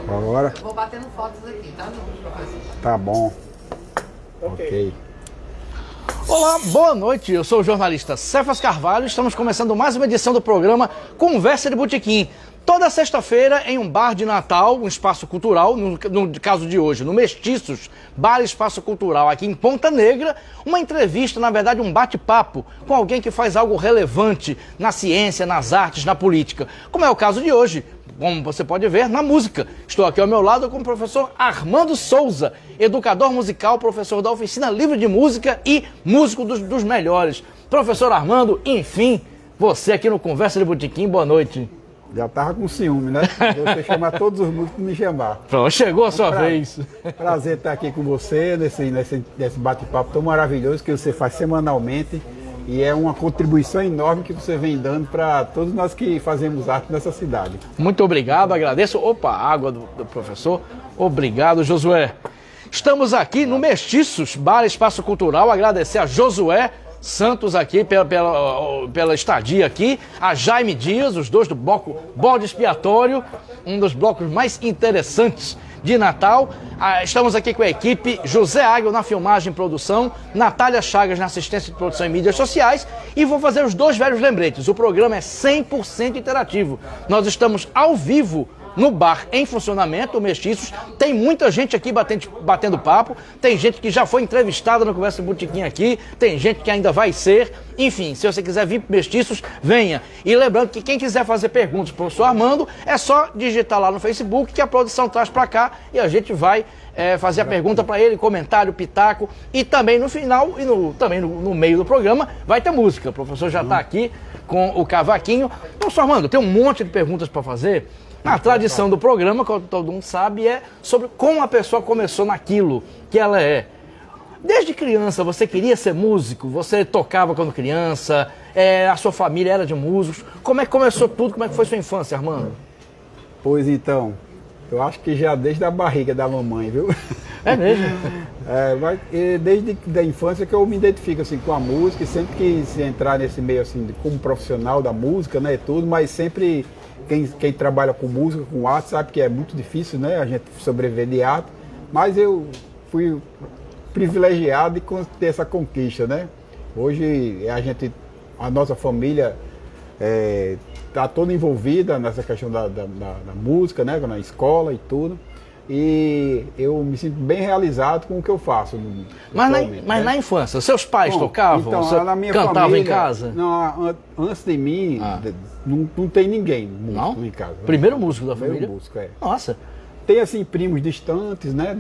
Agora? Eu vou batendo fotos aqui, tá, professor? Tá bom. Ok. Olá, boa noite. Eu sou o jornalista Cefas Carvalho. Estamos começando mais uma edição do programa Conversa de Botequim. Toda sexta-feira em um bar de Natal, um espaço cultural, no caso de hoje, no Mestiços, Bar Espaço Cultural, aqui em Ponta Negra, uma entrevista, na verdade um bate-papo com alguém que faz algo relevante na ciência, nas artes, na política, como é o caso de hoje. Como você pode ver, na música. Estou aqui ao meu lado com o professor Armando Souza, educador musical, professor da Oficina Livre de Música e músico dos melhores. Professor Armando, enfim, você aqui no Conversa de Botequim, boa noite. Já tava com ciúme, né? Você chamar todos os músicos para me chamar. Pronto, chegou a sua vez. Prazer estar aqui com você nesse bate-papo tão maravilhoso que você faz semanalmente. E é uma contribuição enorme que você vem dando para todos nós que fazemos arte nessa cidade. Muito obrigado, agradeço. Opa, água do professor. Obrigado, Josué. Estamos aqui no Mestiços, Bar Espaço Cultural. Agradecer a Josué Santos aqui pela estadia aqui, a Jaime Dias, os dois do bloco Bode Expiatório, um dos blocos mais interessantes de Natal. Estamos aqui com a equipe José Águio na filmagem e produção, Natália Chagas na assistência de produção e mídias sociais, e vou fazer os dois velhos lembretes. O programa é 100% interativo. Nós estamos ao vivo no bar em funcionamento, o Mestiços. Tem muita gente aqui batendo papo, tem gente que já foi entrevistada no Conversa de Botequim aqui, tem gente que ainda vai ser. Enfim, se você quiser vir para Mestiços, venha. E lembrando que quem quiser fazer perguntas para o professor Armando, é só digitar lá no Facebook que a produção traz para cá e a gente vai fazer a pergunta para ele, comentário, pitaco. E também no final e também no meio do programa vai ter música. O professor já está aqui com o cavaquinho. Professor Armando, tem um monte de perguntas para fazer. A tradição do programa, como todo mundo sabe, é sobre como a pessoa começou naquilo que ela é. Desde criança, você queria ser músico? Você tocava quando criança? A sua família era de músicos? Como é que começou tudo? Como é que foi sua infância, Armando? Pois então, eu acho que já desde a barriga da mamãe, viu? É mesmo? Desde a infância que eu me identifico assim, com a música e sempre quis entrar nesse meio assim, como profissional da música, né, tudo, mas sempre... Quem trabalha com música, com arte, sabe que é muito difícil, né? A gente sobreviver de arte. Mas eu fui privilegiado de ter essa conquista, né? Hoje a nossa família está toda envolvida nessa questão da música, né? Na escola e tudo. E eu me sinto bem realizado com o que eu faço. Mas na infância, seus pais tocavam? Então, na minha cantavam família, em casa? Não, antes de mim, não tem ninguém músico em casa. Primeiro músico da família? Primeiro músico, é. Nossa. Tem, assim, primos distantes, né,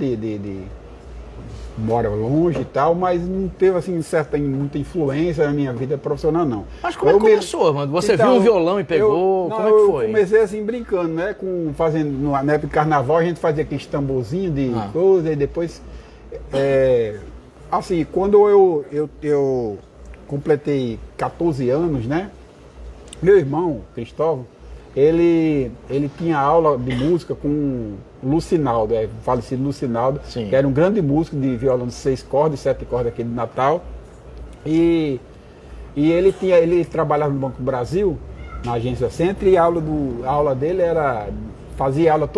mora longe e tal, mas não teve, assim, muita influência na minha vida profissional, não. Mas como é que começou, mano? Você viu um violão e pegou? Como é que foi? Eu comecei, assim, brincando, né, na época de carnaval, a gente fazia aqueles tamborzinhos de coisa, e depois, assim, quando eu completei 14 anos, né, meu irmão, Cristóvão, ele tinha aula de música com o Lucinaldo, falecido Lucinaldo, Sim. Que era um grande músico de violão de 6 cordas, 7 cordas aqui de Natal. E ele trabalhava no Banco do Brasil, na agência Centro, e a aula dele fazia aula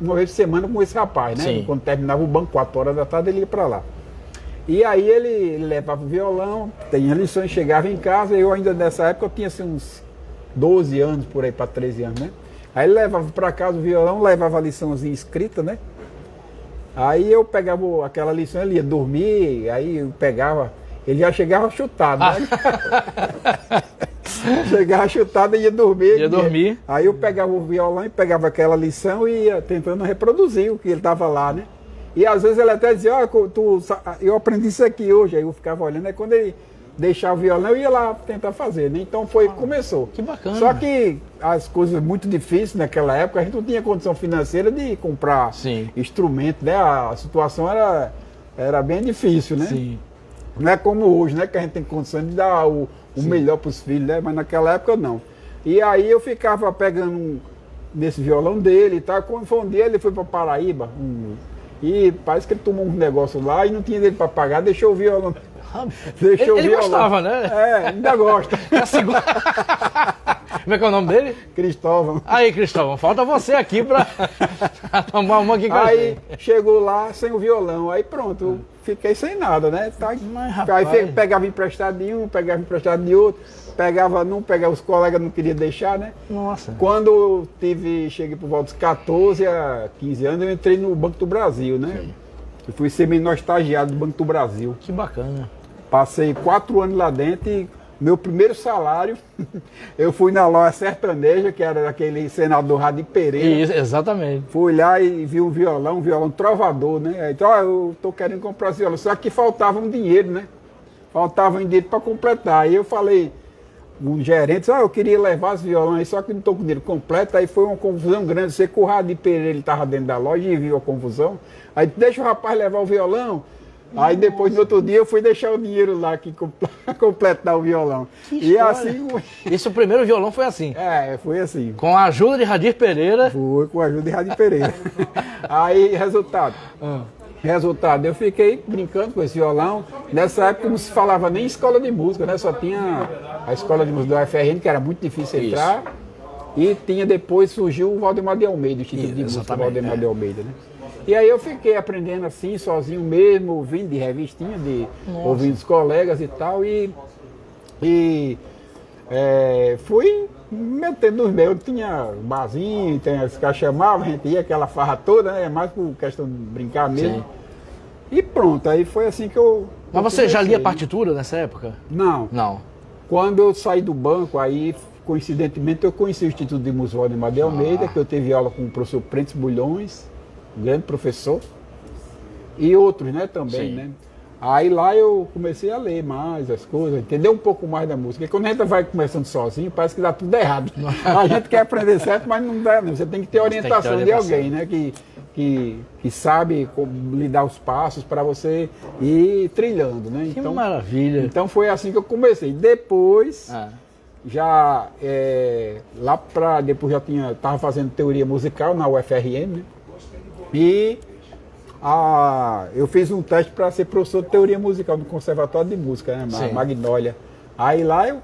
uma vez por semana com esse rapaz, né? Sim. Quando terminava o banco, 4 horas da tarde, ele ia para lá. E aí ele levava o violão, tinha lições, chegava em casa, eu ainda nessa época eu tinha assim, uns 12 anos, por aí, para 13 anos, né? Aí ele levava para casa o violão, levava a liçãozinha escrita, né? Aí eu pegava aquela lição, ele ia dormir, aí eu pegava, ele já chegava chutado, né? Chegava chutado e ia dormir. Ia dormir. Aí eu pegava o violão e pegava aquela lição e ia tentando reproduzir o que ele estava lá, né? E às vezes ele até dizia, eu aprendi isso aqui hoje, aí eu ficava olhando, aí quando ele deixar o violão, eu ia lá tentar fazer, né? Então começou. Que bacana. Só que as coisas muito difíceis naquela época, a gente não tinha condição financeira de comprar instrumento, né? A situação era bem difícil, né? Sim. Não é como hoje, né? Que a gente tem condição de dar o melhor para os filhos, né? Mas naquela época não. E aí eu ficava pegando nesse violão dele e tal. Quando foi um dia, ele foi para Paraíba, e parece que ele tomou um negócio lá e não tinha dele para pagar, deixou o violão. Ele gostava, né? Ainda gosta. Como é que é o nome dele? Cristóvão. Aí, Cristóvão, falta você aqui pra tomar uma aqui com a Aí gente. chegou lá sem o violão, aí pronto, eu fiquei sem nada, né? Mas, rapaz. Aí pegava emprestado de um, pegava emprestado de outro, pegava num, pegava os colegas não queriam deixar, né? Nossa. Quando eu cheguei por volta dos 14 a 15 anos, eu entrei no Banco do Brasil, né? Sim. Eu fui ser menor estagiário do Banco do Brasil. Que bacana. Passei 4 anos lá dentro e meu primeiro salário, eu fui na loja sertaneja, que era daquele senador Radi Pereira. Isso, exatamente. Fui lá e vi um violão trovador, né? Então, eu tô querendo comprar esse violão. Só que faltava um dinheiro, né? Faltava um dinheiro para completar. Aí eu falei, um gerente disse, eu queria levar esse violão aí, só que não tô com dinheiro completo. Aí foi uma confusão grande. Sei que o Radi Pereira, ele tava dentro da loja e viu a confusão. Aí deixa o rapaz levar o violão. Aí depois, no outro dia, eu fui deixar o dinheiro lá aqui completar o violão. Que E história. assim... Esse o primeiro violão foi assim. foi assim. Com a ajuda de Radir Pereira. Foi com a ajuda de Radi Pereira. Aí, resultado, eu fiquei brincando com esse violão. Nessa época não se falava nem escola de música, né? Só tinha a escola de música do UFRN, que era muito difícil entrar. E depois surgiu o Valdemar de Almeida, o Instituto de Música Valdemar de Almeida, né? E aí eu fiquei aprendendo assim, sozinho mesmo, ouvindo de revistinha, ouvindo os colegas e tal, e fui metendo nos meus. Tinha barzinho, os caras chamavam, a gente ia, aquela farra toda, né? Mais por questão de brincar mesmo. Sim. E pronto, aí foi assim que eu... Mas você já lia partitura nessa época? Não. Não. Quando eu saí do banco, aí, coincidentemente, eu conheci o Instituto de Música Valdemar de Almeida, que eu tive aula com o professor Prentes Bulhões, um grande professor, e outros, né, também, Sim. né? Aí lá eu comecei a ler mais as coisas, entender um pouco mais da música. E quando a gente vai começando sozinho, parece que dá tudo errado. A gente quer aprender certo, mas não dá, não. Você tem que ter orientação de alguém, né? Que sabe como lidar os passos para você ir trilhando, né? Que maravilha. Então foi assim que eu comecei. Depois, depois estava fazendo teoria musical na UFRN, né? E eu fiz um teste para ser professor de teoria musical no Conservatório de Música, né? Na Magnólia. Aí lá eu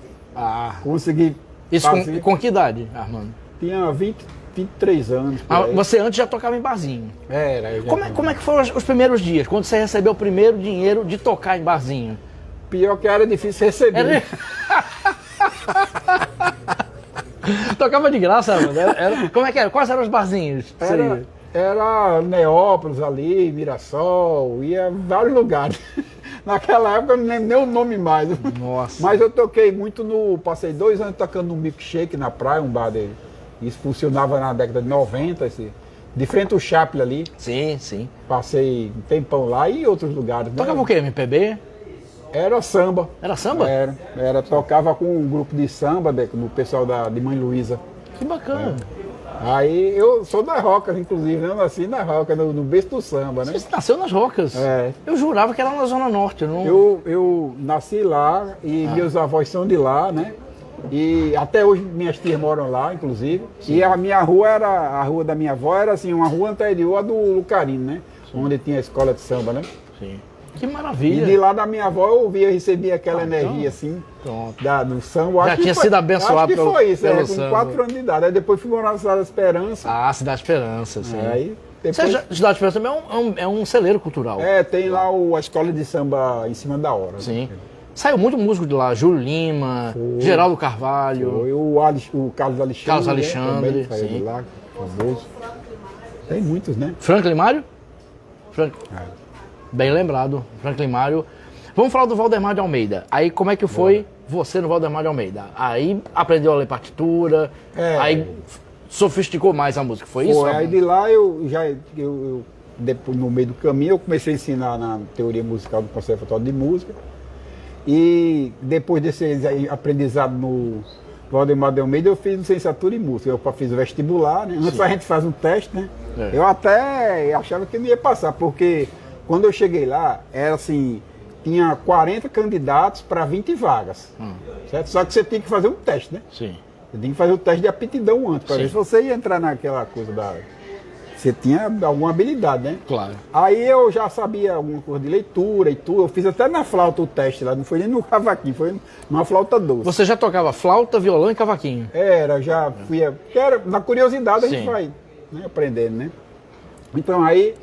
consegui Isso fazer. com que idade, Armando? Tinha 23 anos. Você antes já tocava em barzinho. Era. Como é que foram os primeiros dias, quando você recebeu o primeiro dinheiro de tocar em barzinho? Pior que era difícil receber. Tocava de graça, Armando? Como é que era? Quais eram os barzinhos? Era Neópolis ali, Mirassol, ia em vários lugares. Naquela época eu não lembro nem o nome mais. Nossa. Mas eu toquei muito passei 2 anos tocando no Milkshake na praia, um bar dele. Isso funcionava na década de 90, de frente ao Chaplin ali. Sim, sim. Passei um tempão lá e em outros lugares. Tocava o quê? MPB? Era samba. Era samba? Tocava com um grupo de samba, no pessoal de Mãe Luísa. Que bacana. Aí eu sou das Rocas, inclusive, né? Eu nasci nas Rocas, no berço do samba, né? Você nasceu nas Rocas? Eu jurava que era na Zona Norte. Eu nasci lá e meus avós são de lá, né? E até hoje minhas tias moram lá, inclusive. Sim. E a minha rua a rua da minha avó era assim, uma rua anterior à do Lucarino, né? Sim. Onde tinha a escola de samba, né? Sim. Que maravilha. E de lá da minha avó eu recebia aquela energia assim, do samba. Já tinha sido abençoado pelo foi isso, pelo com samba. 4 anos de idade. Aí depois fui morar na Cidade da Esperança. Cidade Esperança, sim. Aí, depois... Cidade Esperança também é um celeiro cultural. Tem lá a escola de samba em cima da hora. Sim. Né? Saiu muito músico de lá, Júlio Lima, Geraldo Carvalho. O Carlos Alexandre. Carlos Alexandre, também saiu de lá, famoso. Tem muitos, né? Franklin Mário? Bem lembrado, Franklin Mário. Vamos falar do Valdemar de Almeida. Aí como é que foi você no Valdemar de Almeida? Aí aprendeu a ler partitura, aí sofisticou mais a música, foi isso? Aí de lá depois, no meio do caminho, eu comecei a ensinar na teoria musical do Conservatório de Música. E depois desse aprendizado no Valdemar de Almeida, eu fiz licenciatura em música. Eu fiz o vestibular, né? Antes a gente faz um teste, né? Eu até achava que não ia passar, porque quando eu cheguei lá, era assim, tinha 40 candidatos para 20 vagas. Certo? Só que você tinha que fazer um teste, né? Sim. Você tinha que fazer o teste de aptidão antes, para ver se você ia entrar naquela coisa você tinha alguma habilidade, né? Claro. Aí eu já sabia alguma coisa de leitura e tudo. Eu fiz até na flauta o teste lá, não foi nem no cavaquinho, foi numa flauta doce. Você já tocava flauta, violão e cavaquinho? Era, já fui. Que era, na curiosidade a gente Sim. vai, né, aprendendo, né? Então aí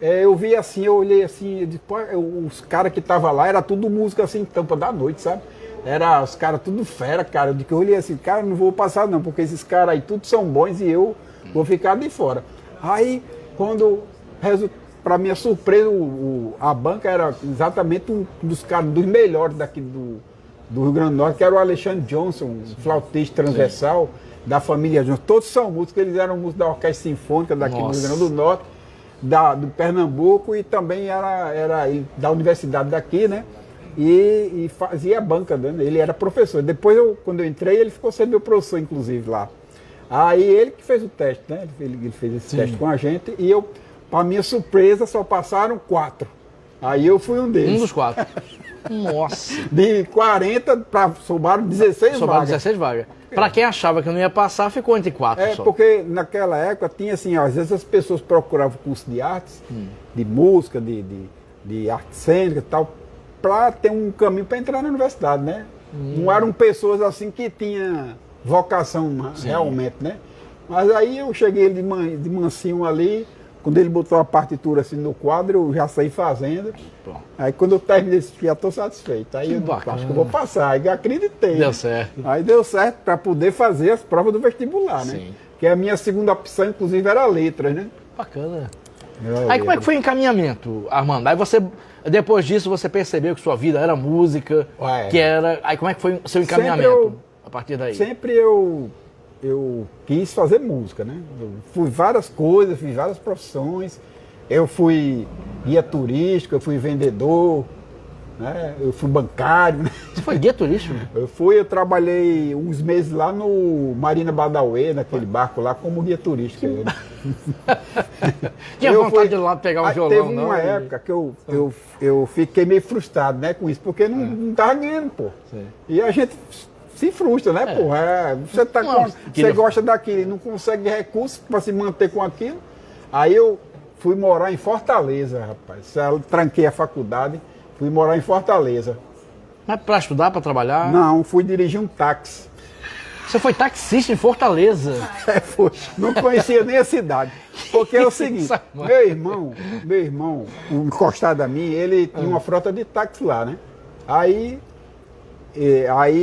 eu vi assim, eu olhei assim, eu disse, pô, os caras que estavam lá, era tudo música assim, tampa da noite, sabe? Era os caras tudo fera, cara. Eu olhei assim, cara, não vou passar não, porque esses caras aí tudo são bons e eu vou ficar de fora. Aí, quando, para minha surpresa, a banca era exatamente um dos caras, dos melhores daqui do Rio Grande do Norte, que era o Alexandre Johnson, um flautista transversal da família Johnson. Todos são músicos, eles eram músicos da Orquestra Sinfônica daqui do Rio Grande do Norte, do Pernambuco, e também era da universidade daqui, né? E fazia a banca, né? Ele era professor. Depois, quando eu entrei, ele ficou sendo meu professor, inclusive, lá. Aí ele que fez o teste, né? Ele fez esse teste com a gente e eu, para minha surpresa, só passaram 4. Aí eu fui um deles. Um dos 4. Nossa. De 40 sobraram 16 Sobraram vagas. 16 vagas. Para quem achava que não ia passar, ficou entre 4 só. Porque naquela época tinha assim, às vezes as pessoas procuravam curso de artes, de música, de arte cênica e tal, para ter um caminho para entrar na universidade, né? Não eram pessoas assim que tinham vocação realmente, né? Mas aí eu cheguei de mansinho ali, quando ele botou a partitura assim no quadro, eu já saí fazendo. Bom. Aí quando eu terminei, já estou satisfeito. Aí Que eu bacana. acho que eu vou passar, aí eu acreditei. Deu né? certo. Aí deu certo para poder fazer as provas do vestibular, né? Sim. Que a minha segunda opção, inclusive, era letras, né? Bacana. Aí como é que foi o encaminhamento, Armando? Aí você, depois disso, você percebeu que sua vida era música, Ué. que era... Aí como é que foi o seu Sempre encaminhamento a partir daí? Sempre eu quis fazer música, né? Eu fui várias coisas, fiz várias profissões. Eu fui guia turístico, eu fui vendedor, né? Eu fui bancário, né? Você foi guia turístico? Eu trabalhei uns meses lá no Marina Badauê, naquele barco lá, como guia turístico. Tinha vontade de ir lá pegar um violão, teve não? uma época que eu fiquei meio frustrado, né, com isso, porque não tava ganhando, pô. Sim. E a gente se frustra, né, pô? Você você gosta daquilo e não consegue recursos para se manter com aquilo. Aí eu fui morar em Fortaleza, rapaz. Eu tranquei a faculdade, fui morar em Fortaleza. Mas para estudar, para trabalhar? Não, fui dirigir um táxi. Você foi taxista em Fortaleza? Foi. Não conhecia nem a cidade. Porque é o seguinte, meu irmão, um encostado a mim, ele tinha uma frota de táxi lá, né? Aí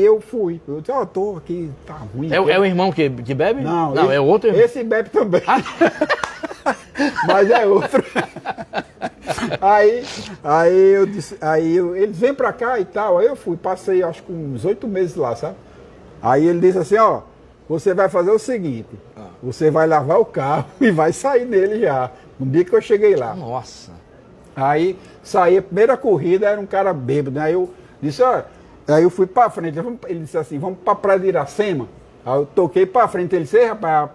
eu fui. Eu disse, tô aqui, tá ruim. É o irmão que bebe? Não, é o outro irmão. Esse bebe também. Mas é outro. Aí eu disse, eles vêm pra cá e tal. Aí eu fui, passei acho que uns 8 meses lá, sabe? Aí ele disse assim, você vai fazer o seguinte, você vai lavar o carro e vai sair dele já. No dia que eu cheguei lá. Nossa. Aí saí, a primeira corrida era um cara bêbado, né? Aí eu disse, aí eu fui pra frente, ele disse assim, vamos pra praia de Iracema. Aí eu toquei pra frente, ele disse, rapaz,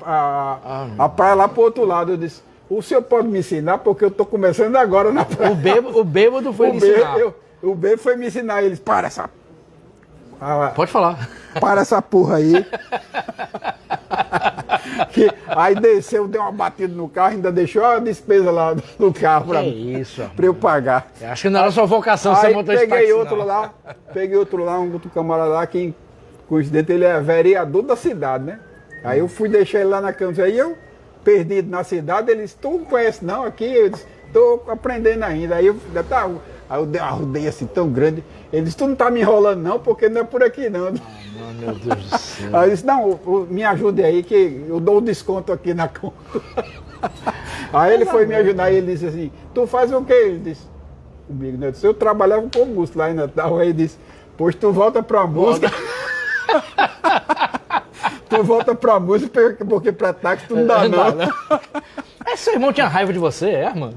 a praia lá pro outro lado. Eu disse, o senhor pode me ensinar, porque eu tô começando agora na praia. O bêbado foi me ensinar. O bêbado foi me ensinar, eles, para essa... Pode falar. Para essa porra aí. Aí desceu, deu uma batida no carro, ainda deixou a despesa lá no carro pra eu pagar. Eu acho que não era sua vocação ser motorista de táxi, peguei outro lá, um outro camarada lá, que coincidente ele é vereador da cidade, né? Aí eu fui deixar ele lá na cama, aí eu, perdido na cidade, ele disse, tu não conhece não aqui? Eu disse, tô aprendendo ainda. Aí eu dei uma rodeia assim tão grande. Ele disse, tu não tá me enrolando não, porque não é por aqui não. Meu Deus do céu. Aí eu disse, não, me ajude aí que eu dou um desconto aqui na conta. Aí ele foi me ajudar e ele disse assim, tu faz o quê? Ele disse, comigo, né? Eu disse, eu trabalhava com música lá em Natal. Aí ele disse, pois tu volta pra música. Tu volta pra música porque pra táxi tu não dá não. Mas seu irmão tinha raiva de você, mano?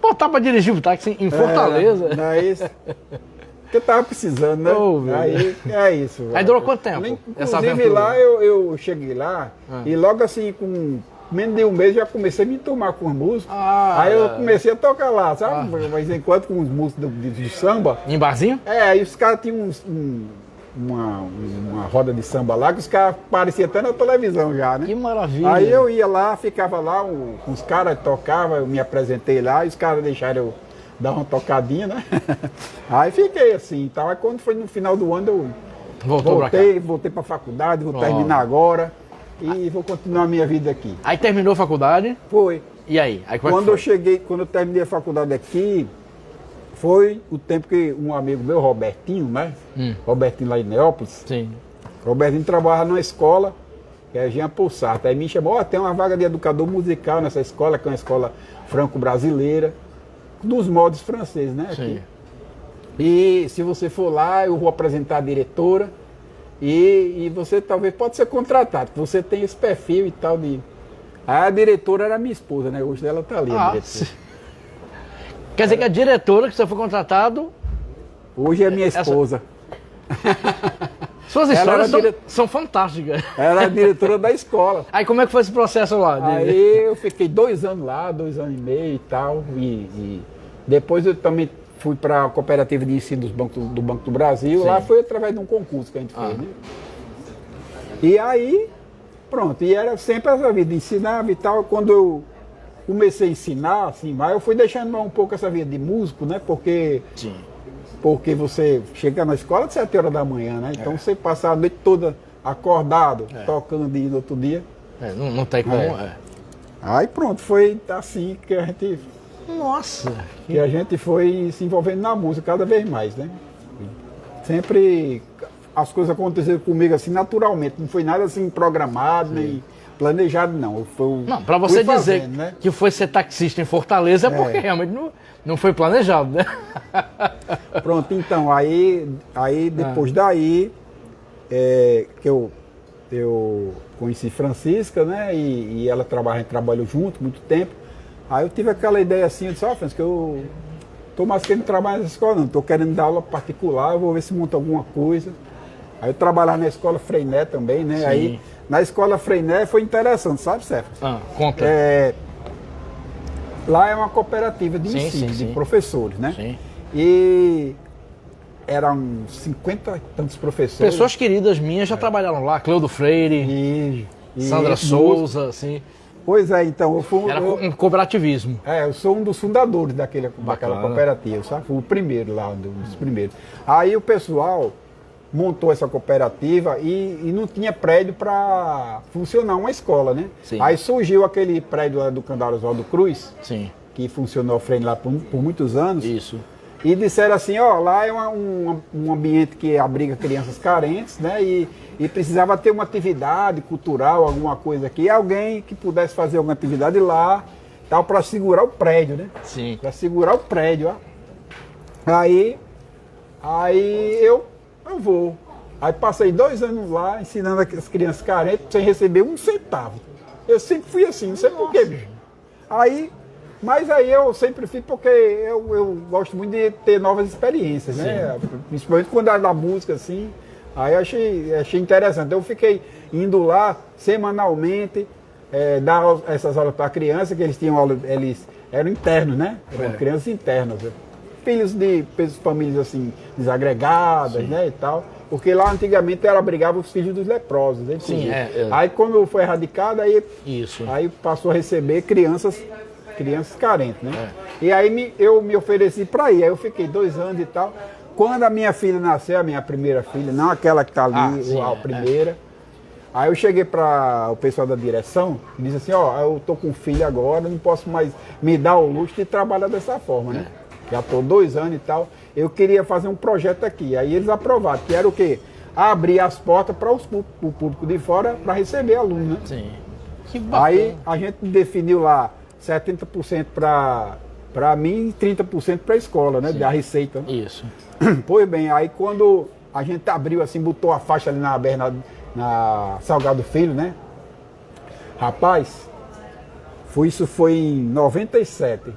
Botar pra dirigir o táxi em Fortaleza. Que eu tava precisando, né? Aí é isso. Aí durou quanto tempo? Inclusive lá eu cheguei lá e logo assim, com menos de um mês, já comecei a me tomar com as músicas. Aí eu comecei a tocar lá, sabe? De vez em quando com os músicos de samba. Em barzinho? Aí os caras tinham uma roda de samba lá, que os caras apareciam até na televisão já, né? Que maravilha. Aí eu ia lá, ficava lá, os caras tocavam, eu me apresentei lá, e os caras deixaram eu dar uma tocadinha, né? Aí fiquei assim e tal. Aí quando foi no final do ano, eu voltei pra faculdade, vou terminar agora e vou continuar a minha vida aqui. Aí terminou a faculdade? Foi. E aí? Quando eu terminei a faculdade aqui, foi o tempo que um amigo meu, Robertinho, né? Robertinho lá em Neópolis. Sim. Robertinho trabalha numa escola, que é Jean Pulsar. Aí me chamou, tem uma vaga de educador musical nessa escola, que é uma escola franco-brasileira, dos moldes franceses, né? Sim. E se você for lá, eu vou apresentar a diretora e você talvez pode ser contratado, porque você tem esse perfil e tal de... A diretora era minha esposa, né? Hoje ela tá ali, a diretora. Quer dizer que a diretora que você foi contratado... Hoje é minha esposa. Suas histórias são fantásticas. Era a diretora da escola. Aí como é que foi esse processo lá? Aí eu fiquei 2 anos lá, 2 anos e meio e tal. E depois eu também fui para a cooperativa de ensino do Banco do Brasil. Sim. Lá foi através de um concurso que a gente fez, né? E aí, pronto. E era sempre essa vida, ensinava e tal. Quando eu comecei a ensinar, assim, mas eu fui deixando um pouco essa vida de músico, né? Porque você chega na escola às 7 horas da manhã, né? Então você passa a noite toda acordado, tocando e no outro dia. Não tem como. Aí pronto, foi assim que a gente. Nossa! Que a gente foi se envolvendo na música cada vez mais, né? Sempre as coisas aconteceram comigo assim naturalmente, não foi nada assim programado, nem planejado, não. Não, para você dizer né? que foi ser taxista em Fortaleza é porque realmente não foi planejado, né? Pronto, então, aí depois daí que eu conheci Francisca, né? E ela trabalhou junto muito tempo. Aí eu tive aquela ideia assim, eu disse, Francisca, que eu tô mais querendo trabalhar nessa escola, não, tô querendo dar aula particular, eu vou ver se monta alguma coisa. Aí eu trabalhava na escola Freiné também, né? Sim. Aí na escola Freiné foi interessante, sabe, Sérgio? Conta. Lá é uma cooperativa de ensino, de professores, né? Sim. E eram 50 e tantos professores. Pessoas queridas minhas já trabalharam lá, Cleudo Freire, Sandra Souza, assim. Pois é, então... Era um cooperativismo. Eu sou um dos fundadores daquela cooperativa, sabe? Fui o primeiro lá, um dos primeiros. Aí o pessoal montou essa cooperativa e não tinha prédio para funcionar uma escola, né? Sim. Aí surgiu aquele prédio lá do Candário Oswaldo Cruz, que funcionou frente lá por muitos anos. Isso. E disseram assim, lá é um ambiente que abriga crianças carentes, né? E precisava ter uma atividade cultural, alguma coisa aqui, alguém que pudesse fazer alguma atividade lá, tal, para segurar o prédio, né? Sim. Para segurar o prédio, Aí eu vou. Aí passei 2 anos lá ensinando as crianças carentes sem receber 1 centavo. Eu sempre fui assim, não sei porquê, bicho. Mas aí eu sempre fiz porque eu gosto muito de ter novas experiências, né? Principalmente quando era da música, assim. Aí eu achei interessante. Eu fiquei indo lá semanalmente, dar essas aulas para crianças, que eles eram internos, né? Eram crianças internas. Filhos de famílias assim, desagregadas, né? E tal. Porque lá antigamente abrigava os filhos dos leprosos. Né? Sim, Aí quando foi erradicado, aí passou a receber crianças carentes, né? E aí eu me ofereci para ir. Aí eu fiquei 2 anos e tal. Quando a minha filha nasceu, a minha primeira filha, não aquela que está ali, a primeira, aí eu cheguei para o pessoal da direção e disse assim, eu tô com filho agora, não posso mais me dar o luxo de trabalhar dessa forma, né? Já estou 2 anos e tal, eu queria fazer um projeto aqui. Aí eles aprovaram, que era o quê? Abrir as portas para o público de fora para receber aluno, né? Sim. Que bacana. Aí a gente definiu lá 70% para mim e 30% para a escola, né? Da receita. Isso. Pois bem, aí quando a gente abriu assim, botou a faixa ali na Salgado Filho, né? Rapaz, isso foi em 97.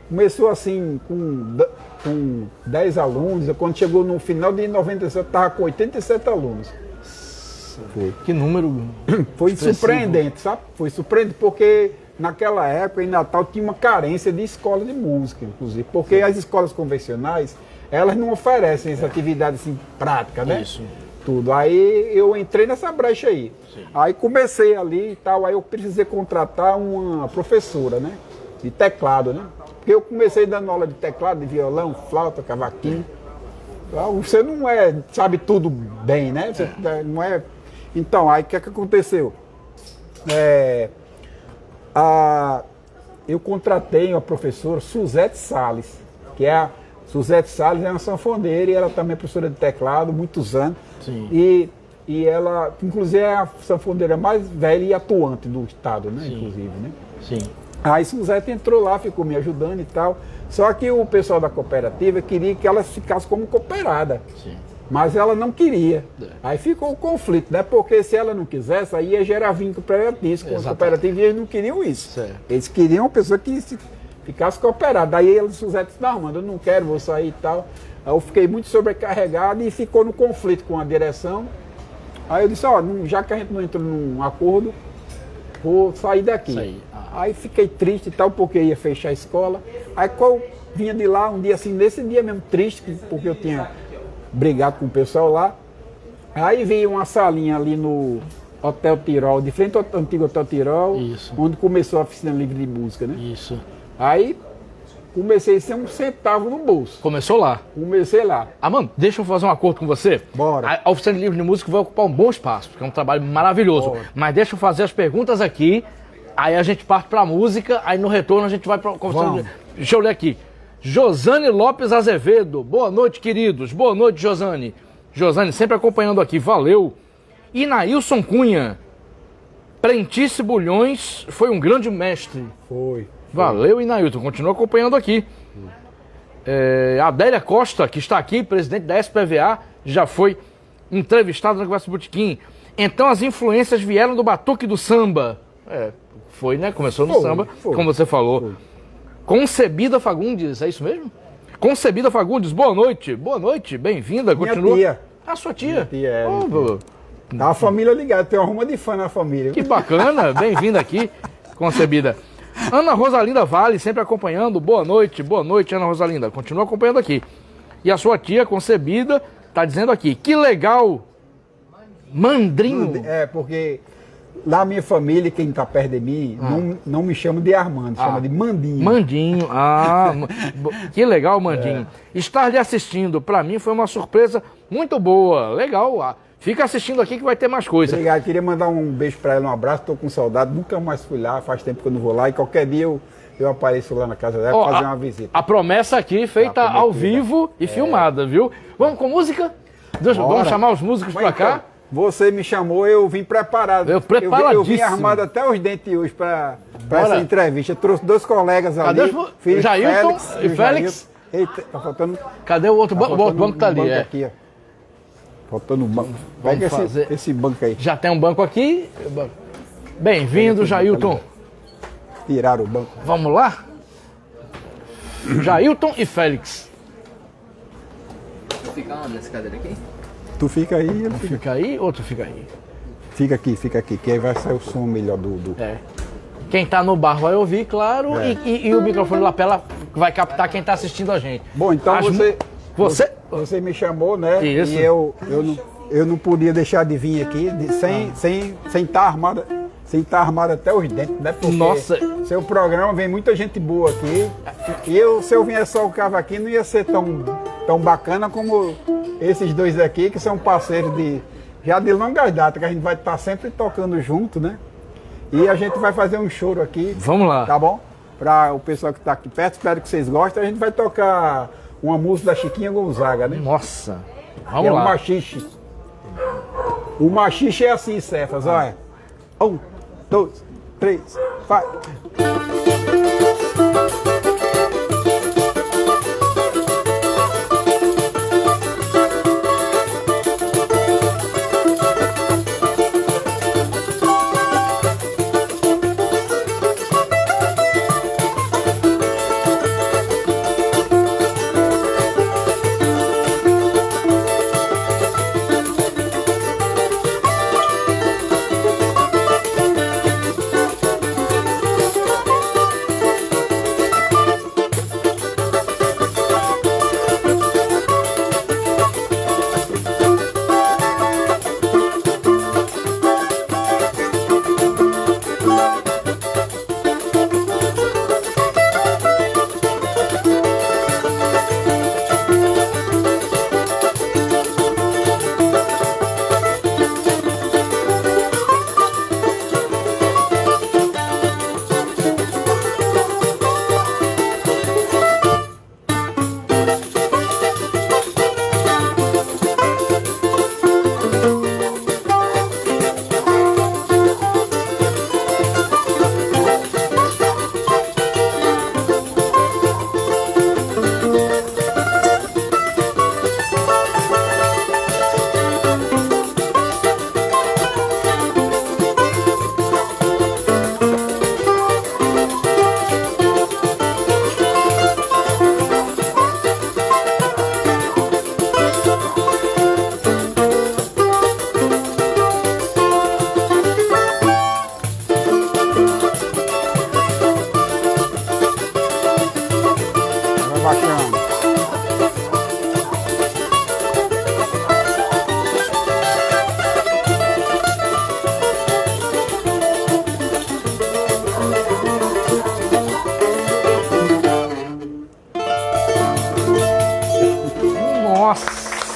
Começou assim com 10 alunos, quando chegou no final de 97, estava com 87 alunos. Foi. Que número? Foi surpreendente, sabe? Foi surpreendente porque naquela época, em Natal, tinha uma carência de escola de música, inclusive, porque as escolas convencionais, elas não oferecem essa atividade assim, prática, né? Isso. tudo. Aí eu entrei nessa brecha aí. Sim. Aí comecei ali e tal, aí eu precisei contratar uma professora, né? De teclado, né? Porque eu comecei dando aula de teclado, de violão, flauta, cavaquinho. Você não sabe tudo bem, né? Você não é. Então, aí o que aconteceu? Eu contratei uma professora, Suzete Salles, Suzete Salles é uma sanfoneira e ela também é professora de teclado, muitos anos. Sim. E ela, inclusive, é a sanfoneira mais velha e atuante do estado, né? Sim. Inclusive, né? Sim. Aí Suzete entrou lá, ficou me ajudando e tal. Só que o pessoal da cooperativa queria que ela ficasse como cooperada. Sim. Mas ela não queria. Aí ficou o conflito, né? Porque se ela não quisesse, aí ia gerar vínculo empregatício com a cooperativa e eles não queriam isso. Certo. Eles queriam uma pessoa que ficasse cooperada. Aí ela, Suzete disse, não, mano, eu não quero, vou sair e tal. Aí eu fiquei muito sobrecarregado e ficou no conflito com a direção. Aí eu disse, ó, já que a gente não entrou num acordo, vou sair daqui. Aí fiquei triste e tal, porque ia fechar a escola. Aí quando eu vinha de lá, um dia assim, nesse dia mesmo, triste, porque eu tinha brigado com o pessoal lá. Aí vi uma salinha ali no Hotel Tirol, de frente ao antigo Hotel Tirol, Isso. onde começou a oficina livre de música, né? Isso. Aí comecei sem um centavo no bolso. Começou lá. Comecei lá. Mano, deixa eu fazer um acordo com você. Bora. A oficina livre de música vai ocupar um bom espaço, porque é um trabalho maravilhoso. Bora. Mas deixa eu fazer as perguntas aqui, aí a gente parte pra música, aí no retorno a gente vai pra oficina. Deixa eu ler aqui. Josane Lopes Azevedo. Boa noite, queridos. Boa noite, Josane. Josane sempre acompanhando aqui. Valeu. E Nailson Cunha. Prentice Bulhões foi um grande mestre. Foi. Valeu, Inailton. Continua acompanhando aqui. Adélia Costa, que está aqui, presidente da SPVA, já foi entrevistada na Conversa Botequim. Então as influências vieram do batuque do samba. Foi, né? Começou no samba, como você falou. Foi. Concebida Fagundes, é isso mesmo? Concebida Fagundes, boa noite. Boa noite, bem-vinda. Continua. Tia. Sua tia. Minha tia Tá a família ligada, tem uma ruma de fã na família. Que bacana, bem-vinda aqui, Concebida. Ana Rosalinda Vale, sempre acompanhando. Boa noite, Ana Rosalinda. Continua acompanhando aqui. E a sua tia, Concebida, tá dizendo aqui, que legal, Mandrinho. Porque lá minha família, quem tá perto de mim, não me chama de Armando, chama de Mandinho. Mandinho, que legal, Mandinho. Estar lhe assistindo, pra mim foi uma surpresa muito boa, legal. Fica assistindo aqui que vai ter mais coisa. Obrigado, queria mandar um beijo pra ela, um abraço, tô com saudade, nunca mais fui lá, faz tempo que eu não vou lá e qualquer dia eu apareço lá na casa dela pra fazer uma visita. A promessa aqui feita ao vivo e filmada, viu? Vamos com música? Vamos chamar os músicos pra cá? Você me chamou, eu vim preparado. Eu vim armado até os dentes hoje para essa entrevista. Eu trouxe 2 colegas ali. Cadê Jailton e Félix? Eita, tá faltando... Cadê o outro banco? O outro banco tá ali, aqui, ó. Faltando um banco. Pega esse banco aí. Já tem um banco aqui. Bem-vindo, Jailton. Tiraram o banco. Vamos lá? Jailton e Félix. Vou ficar onde nessa cadeira aqui? Tu fica aí, ele fica aí, outro fica aí. Fica aqui, que aí vai sair o som melhor do... Quem tá no bar vai ouvir, claro, e o microfone lapela vai captar quem tá assistindo a gente. Bom, então você me chamou, né? Isso. E eu não podia deixar de vir aqui sem estar armado. Sem estar armado até os dentes, né? Porque nossa! Seu programa vem muita gente boa aqui. E se eu viesse só o cavaquinho, não ia ser tão bacana como esses dois aqui, que são parceiros já de longas datas, que a gente vai estar sempre tocando junto, né? E a gente vai fazer um choro aqui. Vamos lá. Tá bom? Para o pessoal que está aqui perto, espero que vocês gostem. A gente vai tocar uma música da Chiquinha Gonzaga, né? Nossa! Vamos lá. O machixe. O machixe é assim, Cefas, olha. 1, 2, 3, vai.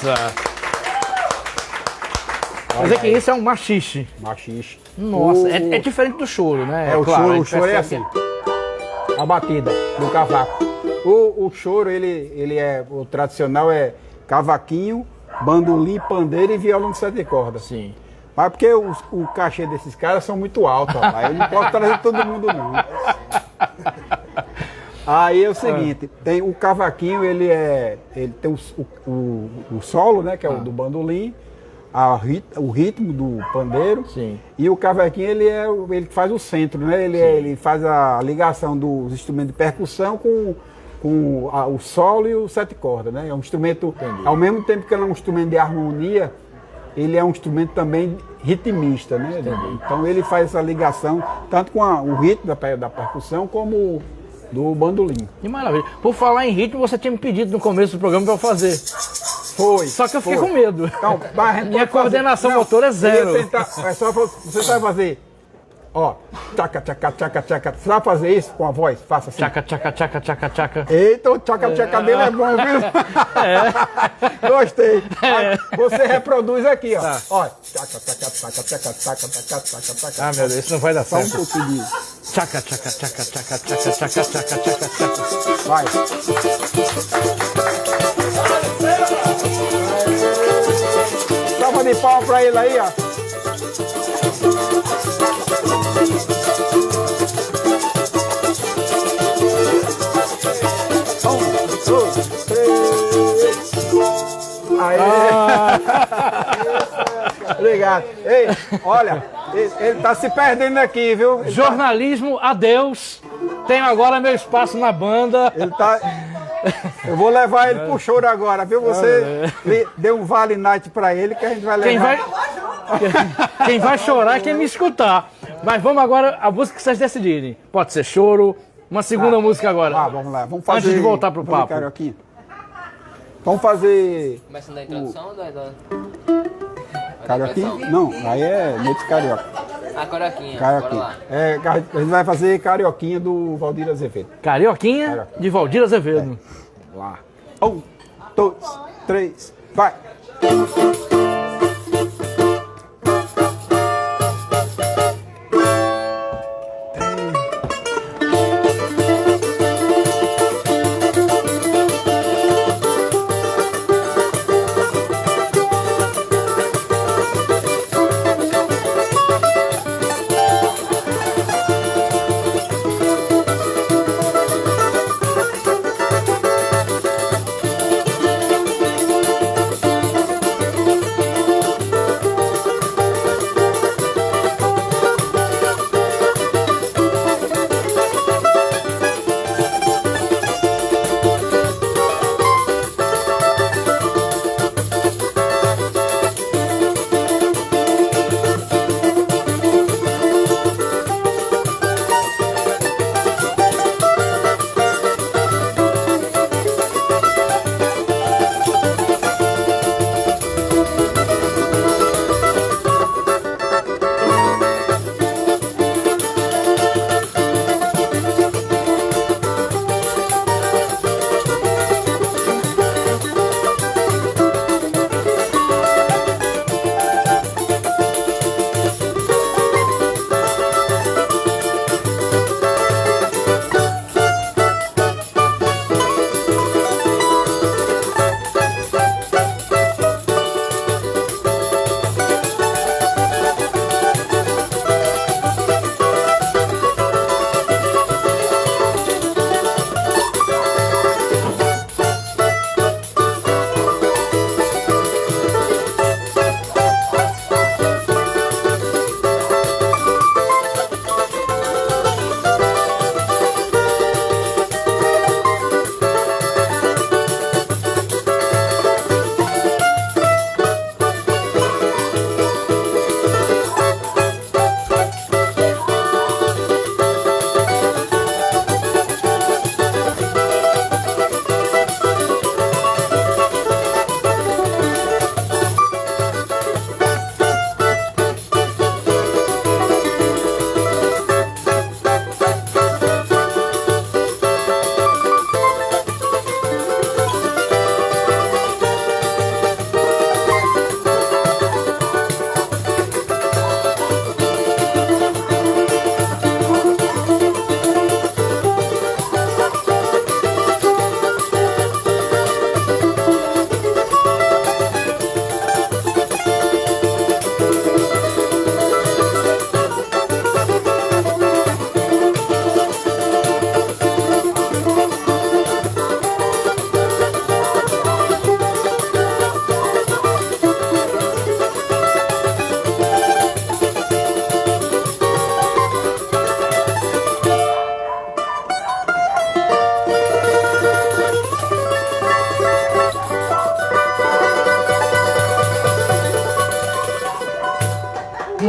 Nossa! Quer dizer que isso é um machixe. Machixe. Nossa, é diferente do choro, né? O claro, choro, o choro é assim. A batida do cavaco. O choro, ele é. O tradicional é cavaquinho, bandolim, pandeiro e violão de 7 cordas. Sim. Mas porque o cachê desses caras são muito altos, rapaz. Eu não posso trazer todo mundo, não. Aí é o seguinte, tem o cavaquinho, ele tem o solo, né, que é o do bandolim, o ritmo do pandeiro. Sim. E o cavaquinho, ele faz o centro, né? Ele faz a ligação dos instrumentos de percussão com o solo e o 7 cordas, né? É um instrumento, ao mesmo tempo que ele é um instrumento de harmonia, ele é um instrumento também ritmista, né? Então ele faz essa ligação tanto com o ritmo da percussão como do bandolim. Que maravilha. Por falar em ritmo, você tinha me pedido no começo do programa para eu fazer. Foi. Só que eu fiquei com medo. Então, Minha coordenação motora é zero. É só você vai fazer. Ó, tchaca, tchaca, tchaca, tchaca. Você vai fazer isso com a voz? Faça assim. Tchaca, tchaca, tchaca, tchaca, tchaca. Eita, o tchaca, tchaca dele é bom, viu? Gostei. Aí, você reproduz aqui, ó. Tá. Ó, tchaca, tchaca, tchaca, tchaca, tchaca, tchaca, tchaca, tchaca. Ah, meu Deus, isso não vai dar Só um certo. pouquinho de... Tchaca, tchaca, tchaca, tchaca, tchaca, tchaca, tchaca, tchaca, tchaca. Vai. Salva de palma pra ele aí, ó. Aí. Obrigado. Ei, olha, ele tá se perdendo aqui, viu? Jornalismo, adeus. Tenho agora meu espaço na banda. Ele tá. Eu vou levar ele pro choro agora, viu? Você deu um Vale Night pra ele que a gente vai levar. Quem vai chorar é quem me escutar. Mas vamos agora a música que vocês decidirem. Pode ser choro, uma segunda música agora. Vamos lá, vamos fazer. Antes de voltar pro papo. Carioquinha. Vamos fazer. Começando da introdução ou da Carioquinha? Não, aí é noite carioca. Carioquinha. Carioquinha. Bora lá. A gente vai fazer Carioquinha do Valdir Azevedo. Carioquinha de Valdir Azevedo. Lá. 1, 2, 3, vai!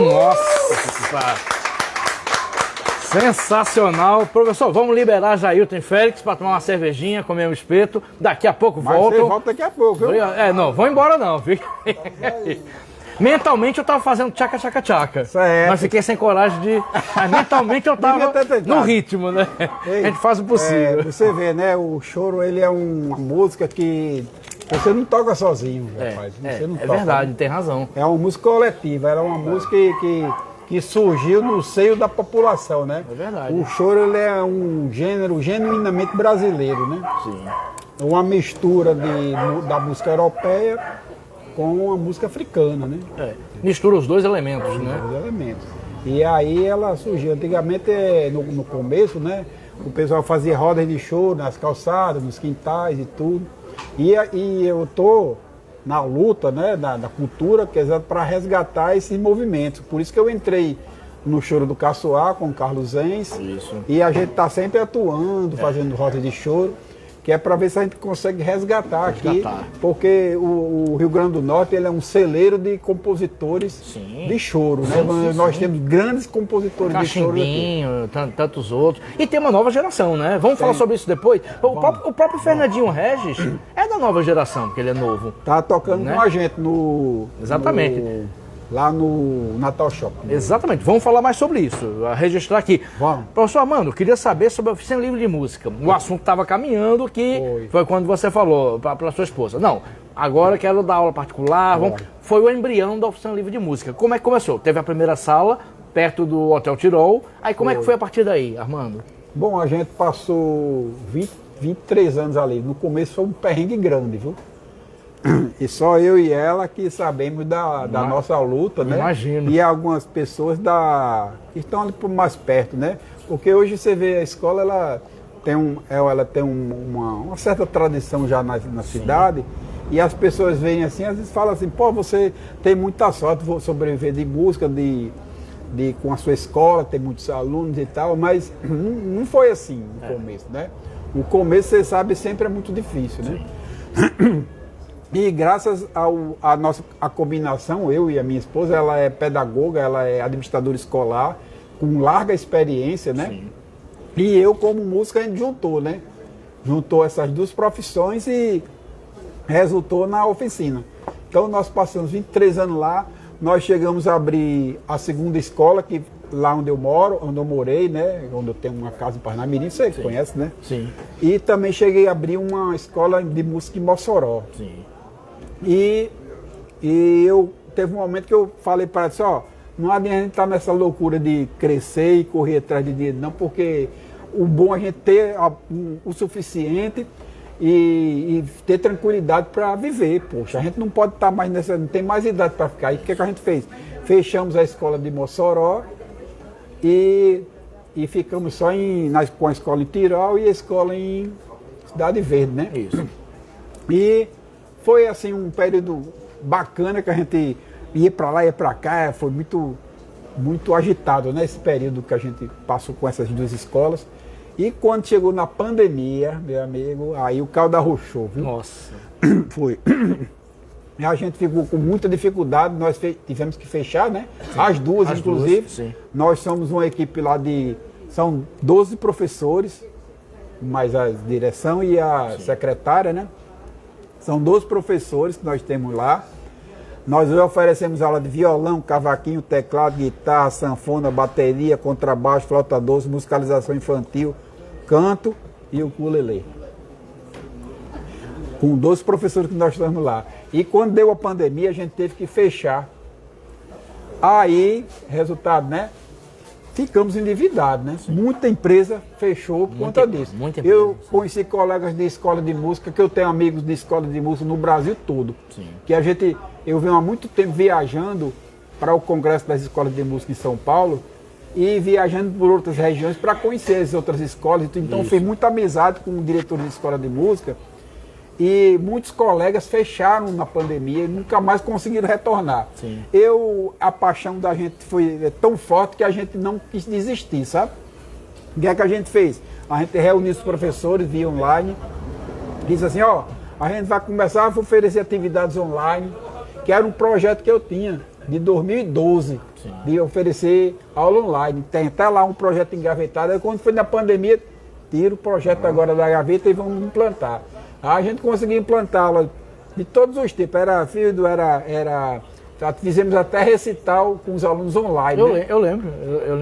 Nossa! Sensacional. Professor, vamos liberar Jailton e Félix para tomar uma cervejinha, comer um espeto. Daqui a pouco Mas voltam. você volta daqui a pouco, viu? Não, vou embora não. Fica... Mentalmente eu tava fazendo tchaca-tchaca-tchaca. Mas fiquei sem coragem de... Mas mentalmente eu tava no ritmo, né? Ei, a gente faz o possível. Você vê, né? O choro, ele é uma música que você não toca sozinho, rapaz. Você não toca, verdade, né? tem razão. É uma música coletiva, era uma música que surgiu no seio da população, né? É verdade. O choro, ele é um gênero genuinamente brasileiro, né? Sim. Uma mistura da música europeia com a música africana, né? Mistura os dois elementos, né? Os elementos. E aí ela surgiu. Antigamente, no começo, né? O pessoal fazia rodas de choro nas calçadas, nos quintais e tudo. E eu tô na luta, né? Da cultura, que é para resgatar esses movimentos. Por isso que eu entrei no Choro do Caçoar com o Carlos Zenz. Isso. E a gente tá sempre atuando, fazendo rodas de choro, que é para ver se a gente consegue resgatar aqui, porque o Rio Grande do Norte, ele é um celeiro de compositores de choro, né? Nós temos grandes compositores de choro aqui. Tantos outros. E tem uma nova geração, né? Vamos falar sobre isso depois. O próprio Fernandinho Regis é da nova geração, porque ele é novo. Tá tocando né? com a gente Exatamente. lá no Natal Shop. Exatamente. Vamos falar mais sobre isso. A registrar aqui. Vamos. Professor Armando, queria saber sobre a Oficina Livre de Música. O assunto estava caminhando, que foi quando você falou para sua esposa. Não, agora quero dar aula particular. Foi o embrião da Oficina Livre de Música. Como é que começou? Teve a primeira sala, perto do Hotel Tirol. Aí como é que foi a partir daí, Armando? Bom, a gente passou 23 anos ali. No começo foi um perrengue grande, viu? E só eu e ela que sabemos da nossa luta, né? Imagino. E algumas pessoas que estão ali por mais perto, né? Porque hoje você vê a escola, ela tem uma certa tradição já na cidade, e as pessoas veem assim, às vezes falam assim, pô, você tem muita sorte, vou sobreviver de música, com a sua escola, tem muitos alunos e tal, mas não foi assim no começo, né? O começo, você sabe, sempre é muito difícil, né? E graças à combinação, eu e a minha esposa, ela é pedagoga, ela é administradora escolar, com larga experiência, né? Sim. E eu, como músico, a gente juntou, né? Juntou essas duas profissões e resultou na oficina. Então nós passamos 23 anos lá, nós chegamos a abrir a segunda escola, que lá onde eu moro, onde eu morei, né? Onde eu tenho uma casa em Parnamirim, você conhece, né? Sim. E também cheguei a abrir uma escola de música em Mossoró. Sim. E teve um momento que eu falei para ela assim, ó, não adianta a gente estar nessa loucura de crescer e correr atrás de dinheiro, não, porque o bom é a gente ter o suficiente e ter tranquilidade para viver, poxa. A gente não pode estar mais não tem mais idade para ficar. E o que a gente fez? Fechamos a escola de Mossoró e ficamos só com a escola em Tirol e a escola em Cidade Verde, né? Isso. E foi assim um período bacana que a gente ia para lá, ia para cá, foi muito, muito agitado, né? Esse período que a gente passou com essas duas escolas. E quando chegou na pandemia, meu amigo, aí o caldo arrochou, viu? Nossa. Foi. E a gente ficou com muita dificuldade, nós tivemos que fechar, né? Sim. As duas, inclusive. Sim. Nós somos uma equipe lá são 12 professores, mais a direção e a secretária, né? São 12 professores que nós temos lá. Nós oferecemos aula de violão, cavaquinho, teclado, guitarra, sanfona, bateria, contrabaixo, flauta doce, musicalização infantil, canto e o ukulele. Com 12 professores que nós estamos lá. E quando deu a pandemia, a gente teve que fechar. Aí, resultado, né? Ficamos endividados, né? Sim. Muita empresa fechou por conta disso. Eu conheci colegas de escola de música, que eu tenho amigos de escola de música no Brasil todo. Sim. Que eu venho há muito tempo viajando para o Congresso das Escolas de Música em São Paulo e viajando por outras regiões para conhecer as outras escolas. Então fiz muita amizade com diretores de escola de música e muitos colegas fecharam na pandemia e nunca mais conseguiram retornar. Sim. A paixão da gente foi tão forte que a gente não quis desistir, sabe? O que é que a gente fez? A gente reuniu os professores via online, disse assim, ó, a gente vai começar a oferecer atividades online, que era um projeto que eu tinha, de 2012. de oferecer aula online. Tem até lá um projeto engavetado. Aí quando foi na pandemia, tira o projeto agora da gaveta e vamos implantar. Aí a gente conseguiu implantá-la de todos os tipos. Era filho, fizemos até recital com os alunos online. Eu lembro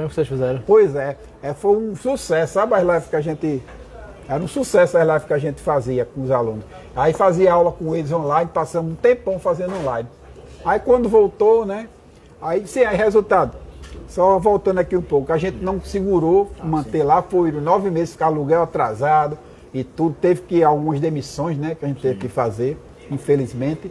que vocês fizeram. Pois é, foi um sucesso, sabe as lives que a gente... Era um sucesso as lives que a gente fazia com os alunos. Aí fazia aula com eles online, passamos um tempão fazendo online. Aí quando voltou, né? Aí resultado. Só voltando aqui um pouco, a gente não segurou manter lá, foi 9 meses ficar aluguel atrasado e tudo. Teve que algumas demissões, né? Que a gente teve que fazer, infelizmente.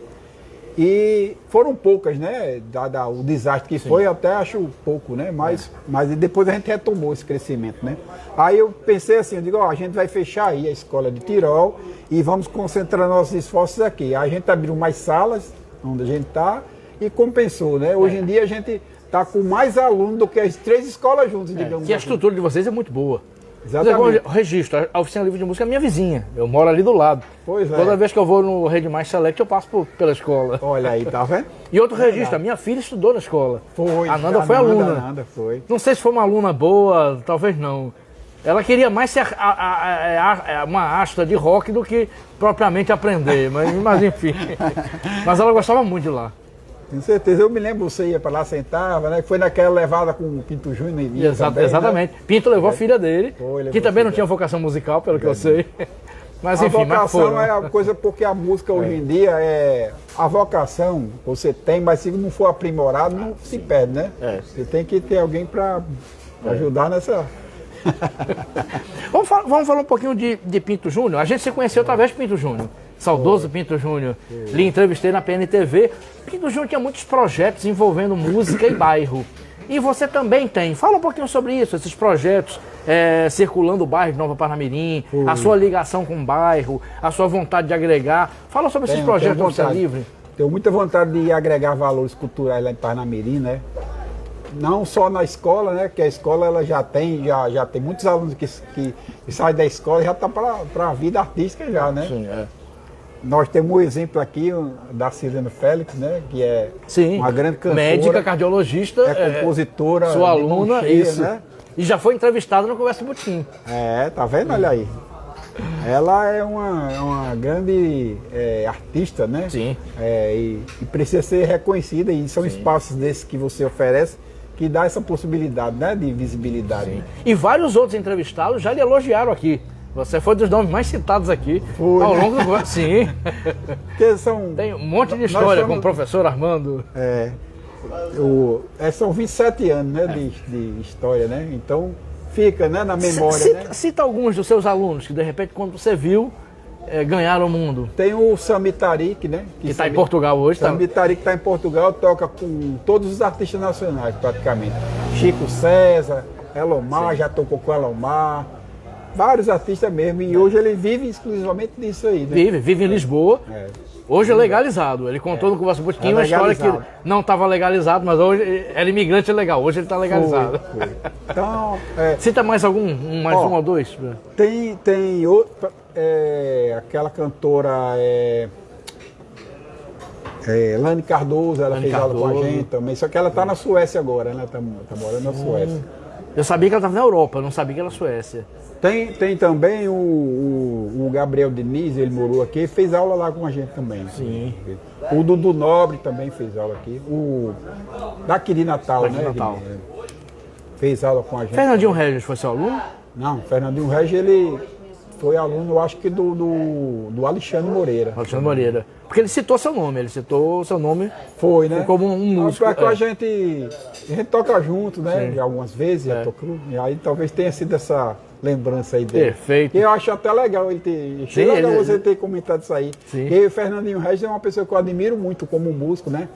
E foram poucas, né? Dada o desastre que foi, eu até acho pouco, né? Mas depois a gente retomou esse crescimento, né? Aí eu pensei assim, eu digo, a gente vai fechar aí a escola de Tirol e vamos concentrar nossos esforços aqui. Aí a gente abriu mais salas, onde a gente está, e compensou, né? Hoje em dia a gente está com mais alunos do que as 3 escolas juntas, digamos assim. E a estrutura de vocês é muito boa. Exatamente. O registro, a oficina livre de música é minha vizinha. Eu moro ali do lado. Pois é. Toda vez que eu vou no Rede Mais Select, eu passo pela escola. Olha aí, tá vendo? E outro registro, a minha filha estudou na escola. Foi. A Nanda foi aluna. A Nanda foi. Não sei se foi uma aluna boa, talvez não. Ela queria mais ser uma asta de rock do que propriamente aprender, mas enfim. Mas ela gostava muito de lá. Com certeza, eu me lembro, você ia para lá, sentava, né? Foi naquela levada com o Pinto Júnior. Exatamente. Né? Pinto levou a filha dele, que também não tinha vocação musical, pelo que eu sei. Mas enfim, a vocação é a coisa, porque a música hoje em dia é... A vocação você tem, mas se não for aprimorado, não se perde, né? Você tem que ter alguém para ajudar nessa... Vamos falar um pouquinho de Pinto Júnior. A gente se conheceu através de Pinto Júnior. Saudoso Pinto Júnior. Lhe entrevistei na PNTV. Pinto Júnior tinha muitos projetos envolvendo música e bairro. E você também tem. Fala um pouquinho sobre isso, esses projetos circulando o bairro de Nova Parnamirim, a sua ligação com o bairro, a sua vontade de agregar. Fala sobre esses projetos da Oficina Livre. Tenho muita vontade de agregar valores culturais lá em Parnamirim, né? Não só na escola, né? Que a escola ela já tem muitos alunos que saem da escola e já estão para a vida artística já, né? Sim, Nós temos um exemplo aqui da Silvana Félix, né? Que é uma grande cantora. Médica, cardiologista. É compositora. Sua aluna, cheia, isso. Né? E já foi entrevistada no Conversa Botim. Tá vendo? Olha aí. Ela é uma grande artista, né? Sim. E precisa ser reconhecida, e são espaços desses que você oferece que dá essa possibilidade, né, de visibilidade. Sim. E vários outros entrevistados já lhe elogiaram aqui. Você foi dos nomes mais citados aqui ao longo do... Sim. Tem um monte de história com o professor Armando. São 27 anos, né, de história, né? Então fica, né, na memória. Né? Cita alguns dos seus alunos que de repente quando você viu ganharam o mundo. Tem o Sami Tarik, né? Que está em Portugal hoje. Sami Tarik está em Portugal, toca com todos os artistas nacionais praticamente. Chico César, Elomar, já tocou com Elomar. Vários artistas mesmo, e hoje ele vive exclusivamente disso aí, né? Vive em Lisboa. Hoje é legalizado. Ele contou no Conversa Botim uma história que não estava legalizado, mas hoje era imigrante legal. Hoje ele está legalizado. Foi. Então, cita mais algum? Um ou dois? Tem outro, aquela cantora Lani Cardoso, ela fez aula com a gente também. Só que ela está na Suécia agora, né? Tá morando na Suécia. Eu sabia que ela estava na Europa, eu não sabia que era na Suécia. Tem também o Gabriel Diniz, ele morou aqui, fez aula lá com a gente também. Sim. O Dudu Nobre também fez aula aqui. O daqui de Natal, né? Fez aula com a gente. Fernandinho Regis foi seu aluno? Não, Fernandinho Regis, ele foi aluno, eu acho que do Alexandre Moreira. Alexandre Moreira. Porque ele citou seu nome. Foi, né? Como um músico. A gente toca junto, né? De algumas vezes, e aí talvez tenha sido essa lembrança aí dele. Perfeito. E eu acho até legal ele ter. Achei legal você ter comentado isso aí. Sim. E o Fernandinho Regis é uma pessoa que eu admiro muito como músico, né?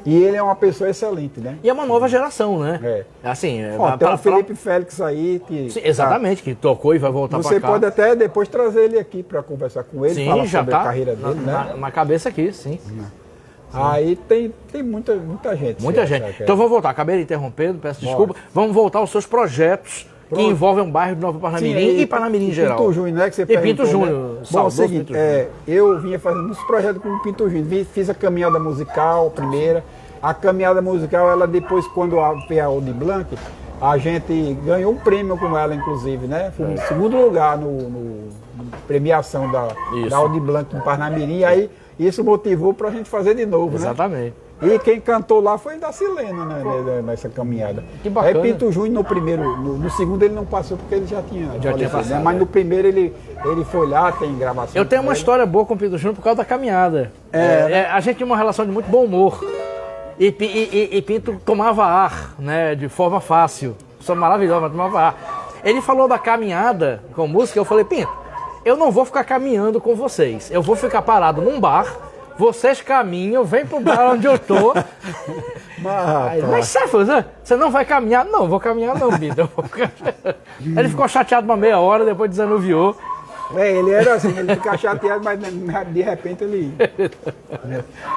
E ele é uma pessoa excelente, né? E é uma nova geração, né? Assim, tem o Felipe Félix aí que... Sim, exatamente, que tocou e vai voltar para cá. Você pode até depois trazer ele aqui para conversar com ele, falar sobre a carreira dele, né? Na cabeça aqui, sim. Aí tem muita gente. Muita gente. Então vamos voltar, acabei de interrompendo, peço desculpa. Vamos voltar aos seus projetos que envolvem o bairro de Nova Parnamirim e Parnamirim em geral. Pinto Júnior, né? Que você perguntou, Pinto Júnior. Né? Bom, é o seguinte, eu vinha fazendo muitos projetos com o Pinto Júnior. Fiz a caminhada musical, primeira. a caminhada musical, ela depois, quando veio a Aldir Blanc, a gente ganhou um prêmio com ela, inclusive, né? Foi em segundo lugar no premiação da Aldir Blanc no Parnamirim, e aí isso motivou pra gente fazer de novo, Exatamente. né? E quem cantou lá foi da Silena, né? Nessa caminhada. Que bacana. Aí Pinto Júnior no primeiro, no segundo ele não passou porque ele já tinha passado, né? Mas no primeiro ele foi lá, tem gravação. Eu tenho uma história boa com o Pinto Júnior por causa da caminhada. A gente tinha uma relação de muito bom humor. E Pinto tomava ar, né, de forma fácil. Só maravilhosa, mas tomava ar. Ele falou da caminhada com música, eu falei, Pinto, eu não vou ficar caminhando com vocês. Eu vou ficar parado num bar, vocês caminham, vem pro bar onde eu tô. Mas você não vai caminhar? Não, vou caminhar não, Pinto. Eu vou ficar... Ele ficou chateado uma meia hora, depois desanuviou. Ele era assim, ele fica chateado, mas de repente ele...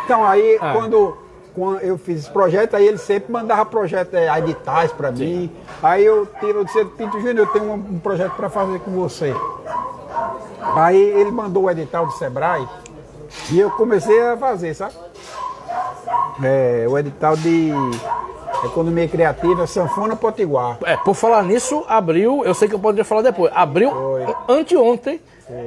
Então aí, quando eu fiz esse projeto, aí ele sempre mandava projetos, editais para mim. Aí eu disse, Pinto Júnior, eu tenho um projeto para fazer com você. Aí ele mandou o edital do Sebrae e eu comecei a fazer, sabe? O edital de Economia Criativa, Sanfona Potiguar. Por falar nisso, abriu, eu sei que eu poderia falar depois, abriu anteontem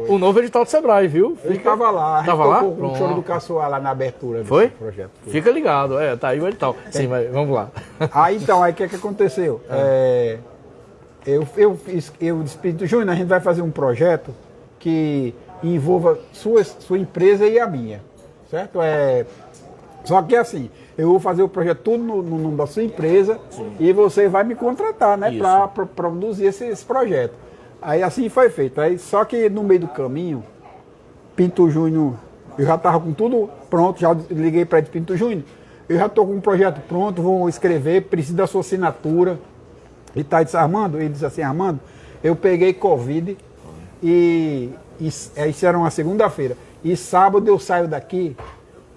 o novo edital do Sebrae, viu? Ele estava lá, tava lá? Com o Choro do Caçoar lá na abertura desse Foi? projeto. Fica ligado, tá aí o edital. Sim, mas vamos lá. Aí então, aí o que aconteceu? Eu disse, Pinto Júnior, a gente vai fazer um projeto que envolva sua empresa e a minha, certo? Só que assim, eu vou fazer o projeto tudo no nome da sua empresa. Sim. E você vai me contratar, né, para produzir esse projeto. Aí assim foi feito. Aí, só que no meio do caminho, Pinto Júnior, eu já estava com tudo pronto, já liguei para ele, Pinto Júnior, eu já estou com um projeto pronto, vou escrever, preciso da sua assinatura. Ele disse assim, Armando, eu peguei Covid e isso era uma segunda-feira. E sábado eu saio daqui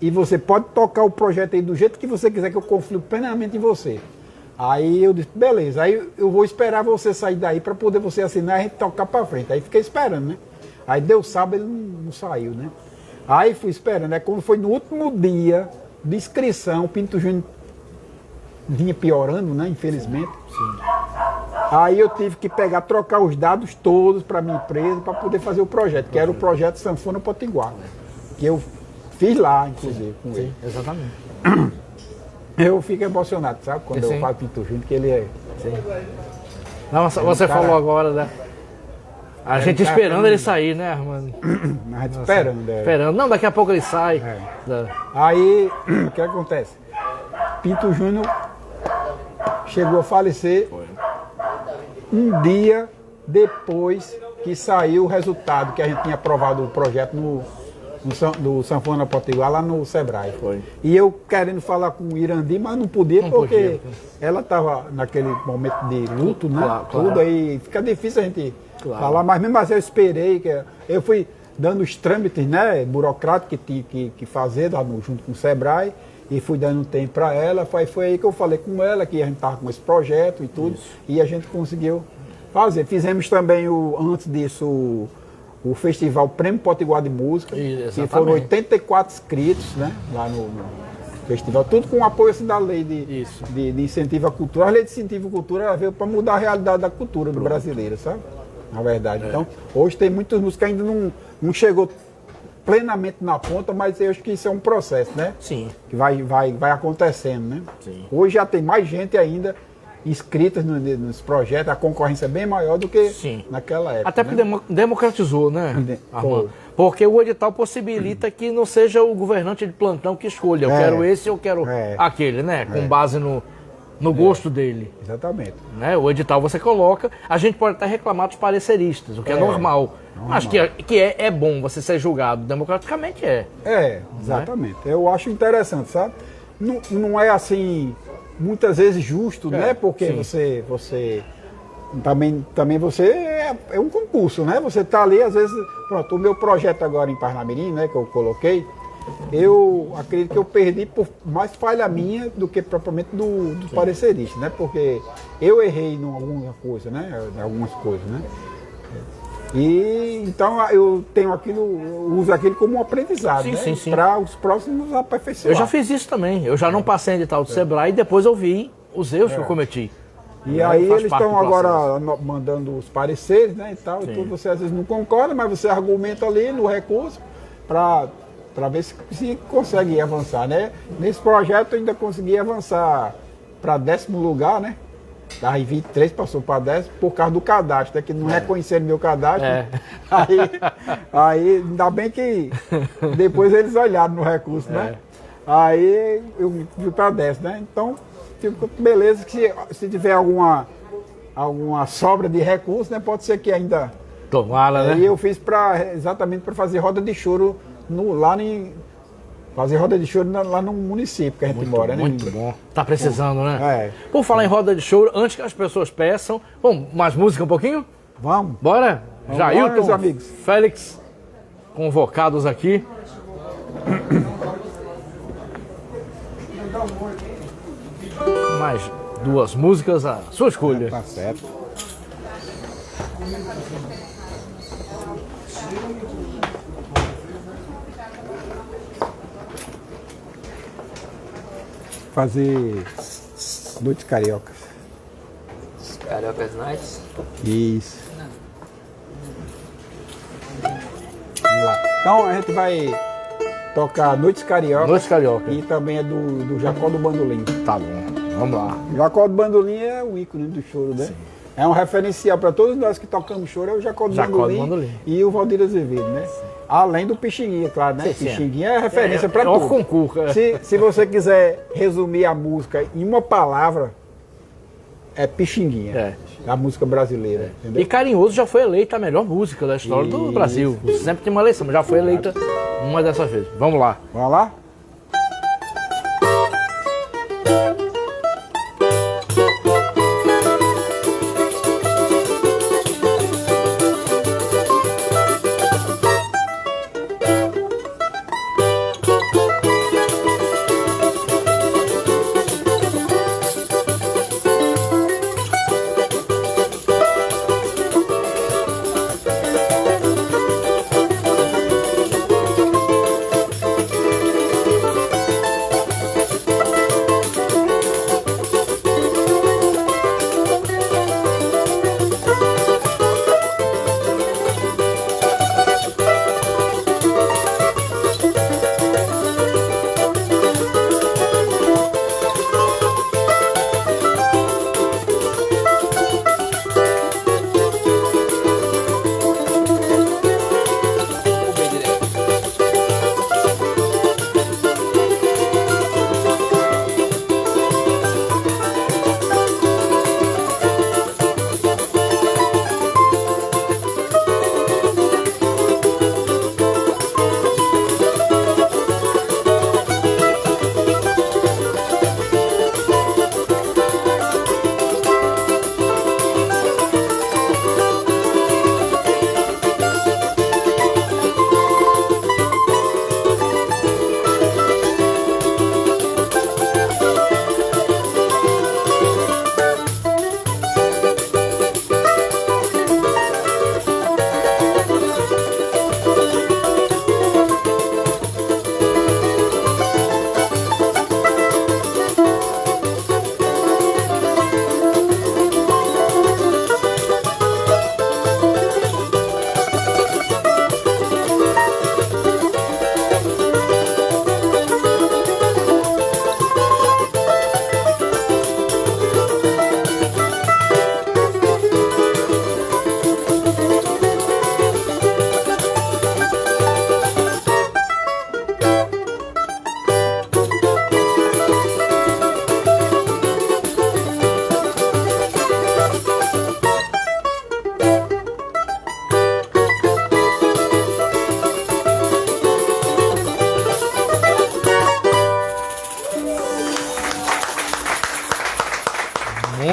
e você pode tocar o projeto aí do jeito que você quiser, que eu confio plenamente em você. Aí eu disse, beleza, aí eu vou esperar você sair daí para poder você assinar e a gente tocar para frente. Aí fiquei esperando, né? Aí deu sábado, ele não saiu, né? Aí fui esperando, quando foi no último dia de inscrição, o Pinto Júnior vinha piorando, né? Infelizmente. Sim. Aí eu tive que trocar os dados todos para minha empresa para poder fazer o projeto, que era o projeto Sanfona Potiguar, que eu fiz lá, inclusive, com ele. Exatamente. Eu fico emocionado, sabe? Quando eu falo Pinto Júnior, que ele é... Sim. Não, você falou agora, né? A gente esperando ele sair, né, Armando? A gente esperando. Esperando. Não, daqui a pouco ele sai. Aí, o que acontece? Pinto Júnior chegou a falecer um dia depois que saiu o resultado, que a gente tinha aprovado o projeto do Sanfona Potiguar lá no Sebrae. Foi. E eu querendo falar com o Irandi, mas não podia, porque ela estava naquele momento de luto, né? Claro. Tudo aí, fica difícil a gente falar, mas mesmo assim eu esperei, eu fui dando os trâmites, né, burocráticos que tinha que fazer lá junto com o Sebrae, e fui dando tempo para ela. Foi aí que eu falei com ela, que a gente estava com esse projeto e tudo, e a gente conseguiu fazer. Fizemos também, antes disso, o Festival Prêmio Potiguar de Música, que foram 84 inscritos, né, lá no festival, tudo com o apoio assim, da lei de incentivo à cultura. A lei de incentivo à cultura veio para mudar a realidade da cultura do brasileiro, sabe? Na verdade. Então, hoje tem muitos músicos que ainda não chegou plenamente na ponta, mas eu acho que isso é um processo, né? Sim. Que vai acontecendo, né? Sim. Hoje já tem mais gente ainda inscritas nesse projeto, a concorrência é bem maior do que naquela época. Até porque democratizou, né, Armando? Porque o edital possibilita que não seja o governante de plantão que escolha. Eu quero esse, eu quero aquele, né? Com base no gosto dele. Exatamente. Né? O edital você coloca, a gente pode até reclamar dos pareceristas, o que é normal. Mas que é bom você ser julgado democraticamente, exatamente. Né? Eu acho interessante, sabe? Não é assim, muitas vezes justo, né? Porque você também você é um concurso, né? Você tá ali, às vezes, pronto, o meu projeto agora em Parnamirim, né, que eu coloquei, eu acredito que eu perdi por mais falha minha do que propriamente do parecerista, né? Porque eu errei em alguma coisa, né? Algumas coisas, né? E então eu tenho aquilo, eu uso aquilo como um aprendizado, Sim, né? sim, sim. Para os próximos aperfeiçoar. Eu já fiz isso também. Eu já não passei em edital do Sebrae e depois eu vi os erros que eu cometi. E aí faz eles parte estão do processo. agora mandando os pareceres, né, e tal, e tudo, você às vezes não concorda, mas você argumenta ali no recurso para ver se consegue avançar, né? Nesse projeto eu ainda consegui avançar para 10º lugar, né? Aí 23 passou para 10 por causa do cadastro, né? Que não reconheceram meu cadastro. Aí ainda bem que depois eles olharam no recurso, né? Aí eu fui para 10, né? Então, fico beleza que se tiver alguma sobra de recurso, né? Pode ser que ainda. Tomara, né? E eu fiz exatamente para fazer roda de choro fazer roda de choro lá no município que a gente mora, né? Muito bom. Tá precisando, né? É. Por falar em roda de choro, antes que as pessoas peçam, vamos, mais música um pouquinho? Vamos. Bora? Vamos Jailton, lá, meus amigos. Félix, convocados aqui. Mais 2 músicas, a sua escolha. Tá certo. Fazer Noites Cariocas. Cariocas Nights. Isso. Vamos lá. Então a gente vai tocar Noites Cariocas. Noites Cariocas. E também é do Jacó do Bandolim. Tá bom, vamos lá. Jacó do Bandolim é o ícone do choro, né? Sim. É um referencial para todos nós que tocamos choro, é o Jacó do Bandolim e o Valdir Azevedo, né? Além do Pixinguinha, claro, né? Sim, Pixinguinha é referência para o tudo. concurso. Se você quiser resumir a música em uma palavra, é Pixinguinha. A música brasileira. Entendeu? E Carinhoso já foi eleita a melhor música da história do Brasil. Sempre tem uma eleição, mas já foi eleita uma dessas vezes. Vamos lá. Vamos lá?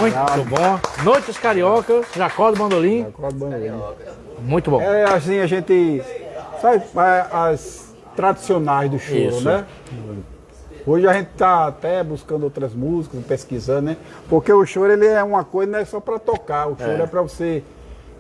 Muito bom. Noites Cariocas, Jacó do Bandolim. Jacó do Bandolim. Muito bom. É assim, a gente sabe as tradicionais do choro, Isso. né? Hoje a gente tá até buscando outras músicas, pesquisando, né? Porque o choro ele é uma coisa, não é só para tocar, o choro é para você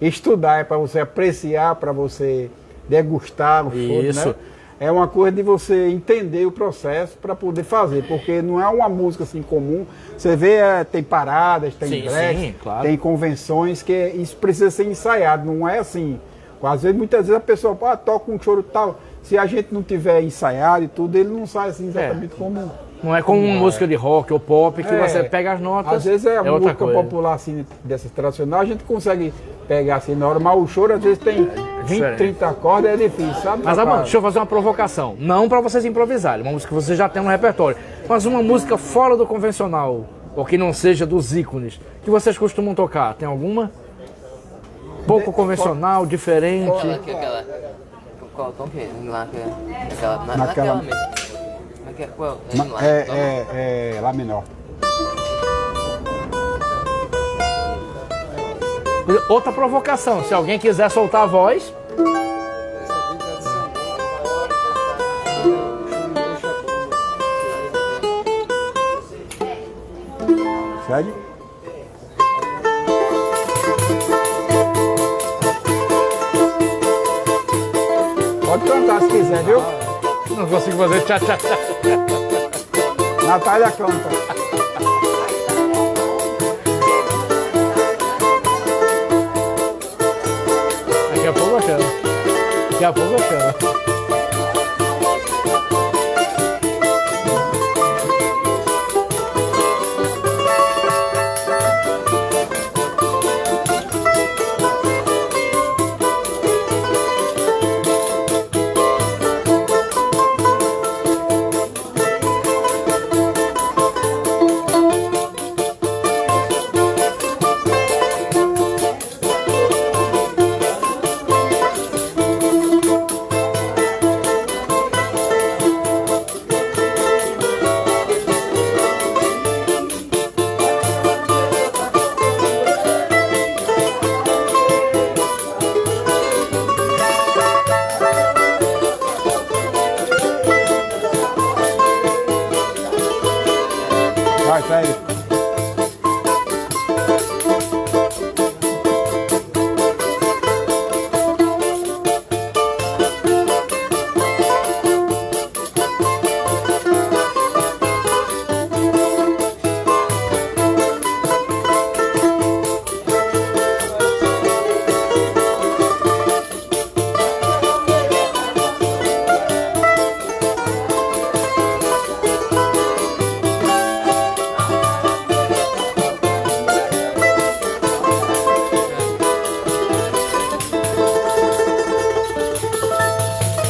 estudar, é para você apreciar, para você degustar o choro, Isso. né? É uma coisa de você entender o processo para poder fazer, porque não é uma música assim comum. Você vê, tem paradas, tem Sim, breaks, sim, claro. tem convenções, que isso precisa ser ensaiado, não é assim. Às vezes, muitas vezes a pessoa toca um choro tal, se a gente não tiver ensaiado e tudo, ele não sai assim exatamente como... Não é como uma música de rock ou pop que você pega as notas. Às vezes é a outra música coisa. popular, assim, dessas tradicionais, a gente consegue pegar assim na hora, mas o choro às vezes tem 20, diferente. 30 acordes, é difícil, sabe? Mas, Amanda, deixa eu fazer uma provocação. Não para vocês improvisarem, uma música que você já tem no repertório, mas uma música fora do convencional, ou que não seja dos ícones, que vocês costumam tocar. Tem alguma? Pouco convencional, diferente. Aquela. Como que é? Lá, aquela. Naquela- Naquela mesmo. Qual? Lá. É Lá menor. Outra provocação, se alguém quiser soltar a voz, Segue? Pode cantar se quiser, viu? não consigo fazer tchá tchá tchá. Natália canta. Daqui a pouco eu chamo. Daqui a pouco eu chamo. Vai, segue.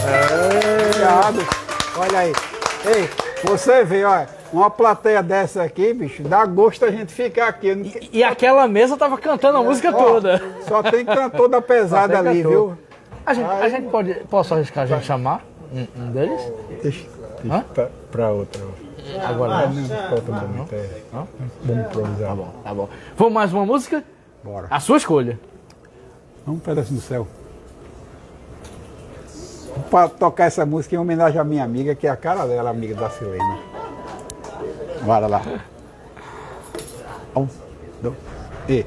Obrigado. Olha aí. Ei, você vê, olha, uma plateia dessa aqui, bicho, dá gosto a gente ficar aqui. Eu não que- E aquela mesa tava cantando a música Ó, toda. Só tem cantor da pesada Só tem ali, cantor. viu? A gente pode. Posso arriscar a gente chamar um deles? Deixa Hã? pra outra. Agora não. Não importa muito. Vamos improvisar. Tá bom. Vamos mais uma música? Bora. A sua escolha. Um pedaço do céu. Para tocar essa música em homenagem à minha amiga, que é a cara dela, amiga da Silena. Bora lá. 1, 2, e.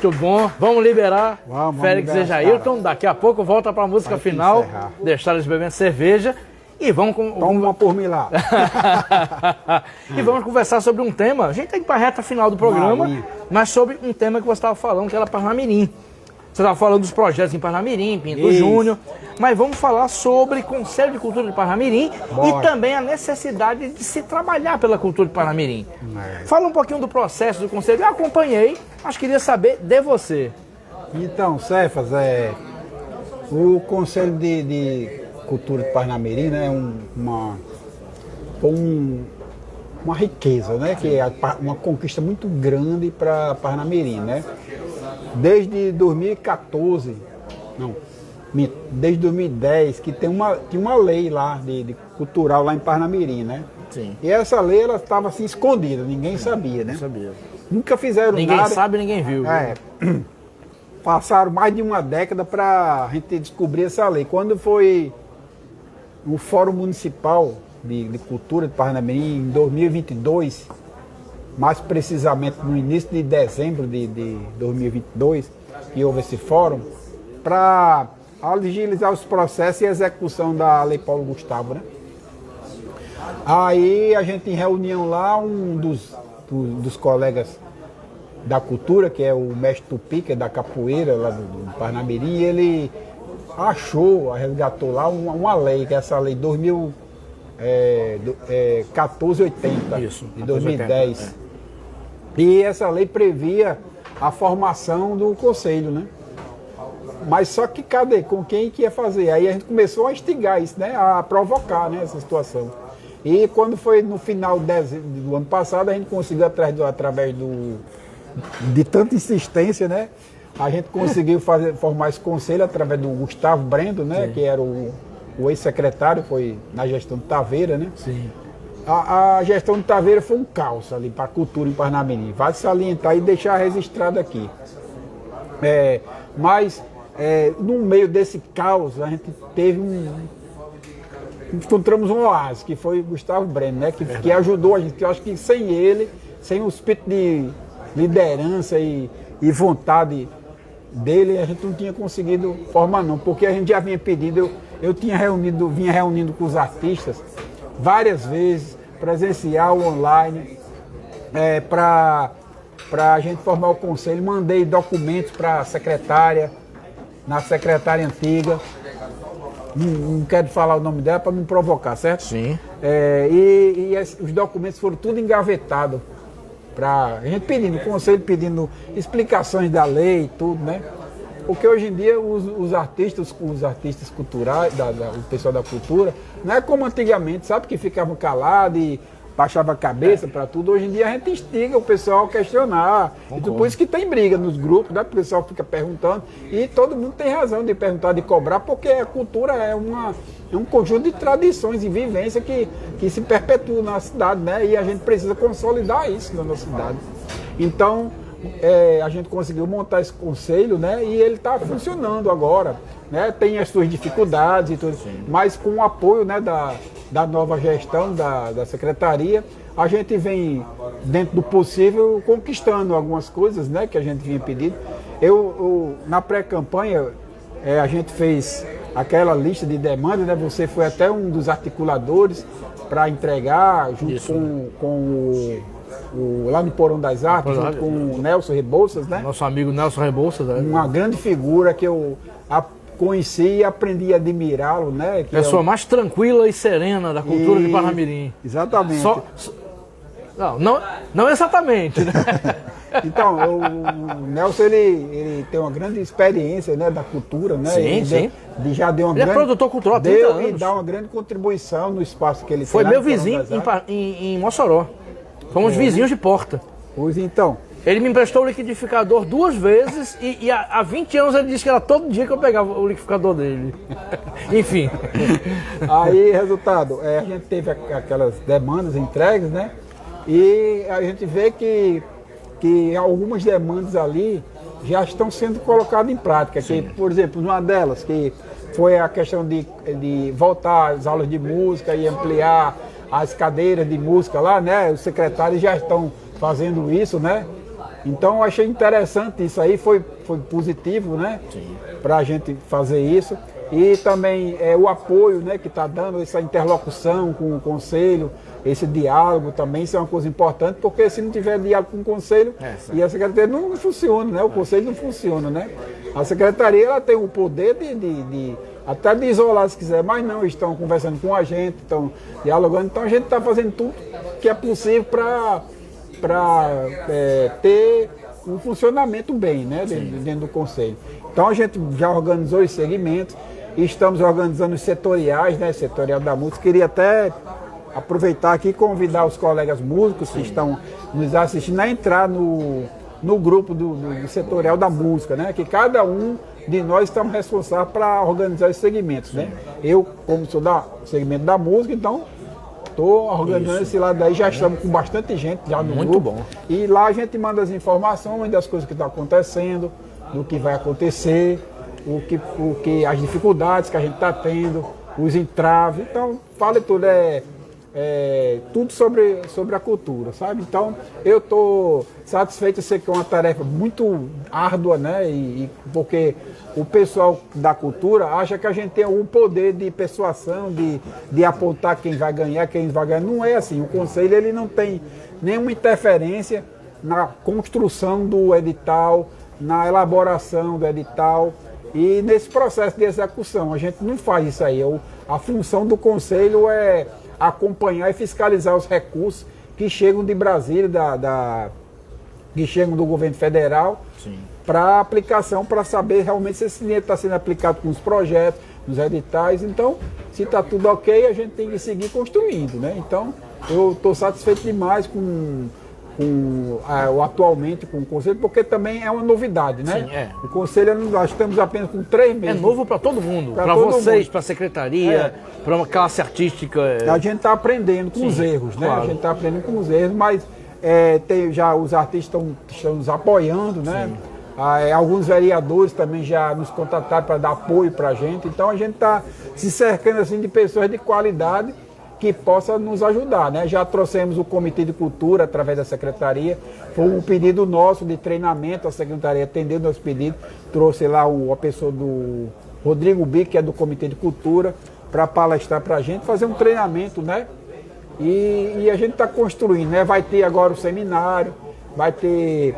Muito bom. Vamos liberar Vamos Félix liberar e os Jailton. Daqui a pouco volta para a música Vai final. encerrar. Deixar eles bebendo cerveja. E vamos com. Toma uma por mim lá. E vamos conversar sobre um tema. A gente tem que ir para a reta final do programa, Marinha. mas sobre um tema que você estava falando, que era Parnamirim. Você estava falando dos projetos em Parnamirim, Pinto Isso. Júnior. Mas vamos falar sobre Conselho de Cultura de Parnamirim e Bora. também a necessidade de se trabalhar pela cultura de Parnamirim. É. Fala um pouquinho do processo do Conselho. Eu acompanhei, mas queria saber de você. Então, Cefas, o Conselho de Cultura de Parnamirim, né, uma riqueza, né, que é uma conquista muito grande para Parnamirim, né? Desde 2014, não, desde 2010, que tinha uma lei lá de cultural lá em Parnamirim, né? Sim. E essa lei ela estava assim escondida, ninguém sabia, né? Sabia. Nunca fizeram Ninguém nada. sabe, ninguém viu. Passaram mais de uma década para a gente descobrir essa lei. Quando foi no Fórum Municipal de Cultura de Parnamirim, em 2022, mais precisamente no início de dezembro de 2022, que houve esse fórum, para agilizar os processos e execução da Lei Paulo Gustavo, né? Aí a gente em reunião lá, um dos colegas da cultura, que é o mestre Tupi, que é da capoeira lá do Parnamirim, ele resgatou lá uma lei, que é essa lei 1480, Isso, de 2010. E essa lei previa a formação do conselho, né? Mas só que cadê? Com quem que ia fazer? Aí a gente começou a instigar isso, né? A provocar, né, essa situação. E quando foi no final do ano passado, a gente conseguiu, através de tanta insistência, né? A gente conseguiu formar esse conselho através do Gustavo Brendo, né? Sim. Que era o ex-secretário, foi na gestão de Taveira, né? Sim. A gestão de Taveira foi um caos ali para a cultura em Parnamirim. Vale salientar e deixar registrado aqui. Mas no meio desse caos, a gente encontramos um oásis, que foi o Gustavo Breno, né? Que ajudou a gente. Que eu acho que sem ele, sem o espírito de liderança e vontade dele, a gente não tinha conseguido formar não, porque a gente já vinha pedindo, eu vinha reunindo com os artistas várias vezes, presencial, online, para a gente formar o conselho. Mandei documentos para a secretária, na secretária antiga, não quero falar o nome dela para não provocar, certo? Sim. Os documentos foram tudo engavetados. A gente pedindo, o conselho pedindo explicações da lei e tudo, né? Porque hoje em dia os artistas culturais, o pessoal da cultura, não é como antigamente, sabe? Que ficavam calados e baixava a cabeça para tudo. Hoje em dia a gente instiga o pessoal a questionar. E por isso que tem briga nos grupos, né? O pessoal fica perguntando. E todo mundo tem razão de perguntar, de cobrar, porque a cultura é um conjunto de tradições e vivência que se perpetua na cidade, né? E a gente precisa consolidar isso na nossa cidade. Então, a gente conseguiu montar esse conselho, né? E ele está funcionando agora, né? Tem as suas dificuldades e tudo, mas com o apoio, né, da nova gestão da secretaria, a gente vem, dentro do possível, conquistando algumas coisas, né, que a gente vinha pedindo. Na pré-campanha, a gente fez aquela lista de demandas, né? Você foi até um dos articuladores para entregar, junto com lá no Porão das Artes, junto com o Nelson Rebouças, né? Nosso amigo Nelson Rebouças, né? Uma grande figura que eu conheci e aprendi a admirá-lo, né? Que Pessoa mais tranquila e serena da cultura de Parnamirim. Exatamente. Não exatamente, né? Então, o Nelson, ele tem uma grande experiência, né, da cultura, né? Sim. Já deu uma Ele é produtor cultural há 30 anos. E dá uma grande contribuição no espaço que ele Foi tem. meu vizinho em Mossoró. Fomos vizinhos de porta. Pois então. Ele me emprestou o liquidificador 2 vezes e há 20 anos ele disse que era todo dia que eu pegava o liquidificador dele. Enfim. Aí, resultado, a gente teve aquelas demandas entregues, né? E a gente vê que algumas demandas ali já estão sendo colocadas em prática. Que, por exemplo, uma delas, que foi a questão de voltar às aulas de música e ampliar as cadeiras de música lá, né? Os secretários já estão fazendo isso, né? Então eu achei interessante isso aí, foi positivo, né? Para a gente fazer isso. E também o apoio, né, que está dando, essa interlocução com o Conselho, esse diálogo também, isso é uma coisa importante, porque se não tiver diálogo com o Conselho, e a Secretaria não funciona, né? O Conselho não funciona, né? A Secretaria ela tem o poder até de isolar se quiser, mas não, estão conversando com a gente, estão dialogando, então a gente está fazendo tudo que é possível para ter um funcionamento bem, né, dentro do Conselho. Então a gente já organizou os segmentos, e estamos organizando os setoriais, né, setorial da música. Queria até aproveitar aqui e convidar os colegas músicos que estão nos assistindo a entrar no grupo do setorial da música, né, que cada um de nós estamos responsáveis para organizar os segmentos, né. Eu, como sou do segmento da música, então estou organizando esse lado daí, já estamos com bastante gente já no Muito grupo. bom. E lá a gente manda as informações das coisas que estão acontecendo, do que vai acontecer, as dificuldades que a gente está tendo, os entraves. Então, fala tudo, tudo sobre a cultura, sabe? Então, eu estou satisfeito, eu sei que é uma tarefa muito árdua, né? Porque o pessoal da cultura acha que a gente tem algum poder de persuasão, de apontar quem vai ganhar, quem vai ganhar. Não é assim. O Conselho ele não tem nenhuma interferência na construção do edital, na elaboração do edital e nesse processo de execução. A gente não faz isso aí. A função do Conselho é acompanhar e fiscalizar os recursos que chegam de Brasília, que chegam do governo federal, para aplicação, para saber realmente se esse dinheiro está sendo aplicado com os projetos, nos editais. Então, se está tudo ok, a gente tem que seguir construindo, né? Então, eu estou satisfeito demais atualmente com o Conselho, porque também é uma novidade, né? Sim, O Conselho, nós estamos apenas com 3 meses. É novo para todo mundo, para vocês, para a Secretaria, para uma classe artística. A gente está aprendendo com os erros, né? Claro. A gente está aprendendo com os erros, mas já os artistas estão nos apoiando, né? Alguns vereadores também já nos contataram para dar apoio para a gente. Então a gente está se cercando assim, de pessoas de qualidade que possa nos ajudar, né? Já trouxemos o Comitê de Cultura através da Secretaria, foi um pedido nosso de treinamento, a Secretaria atendeu nosso pedido, trouxe lá a pessoa do Rodrigo Bic, que é do Comitê de Cultura, para palestrar para a gente, fazer um treinamento, né? E a gente está construindo, né? Vai ter agora o seminário, vai ter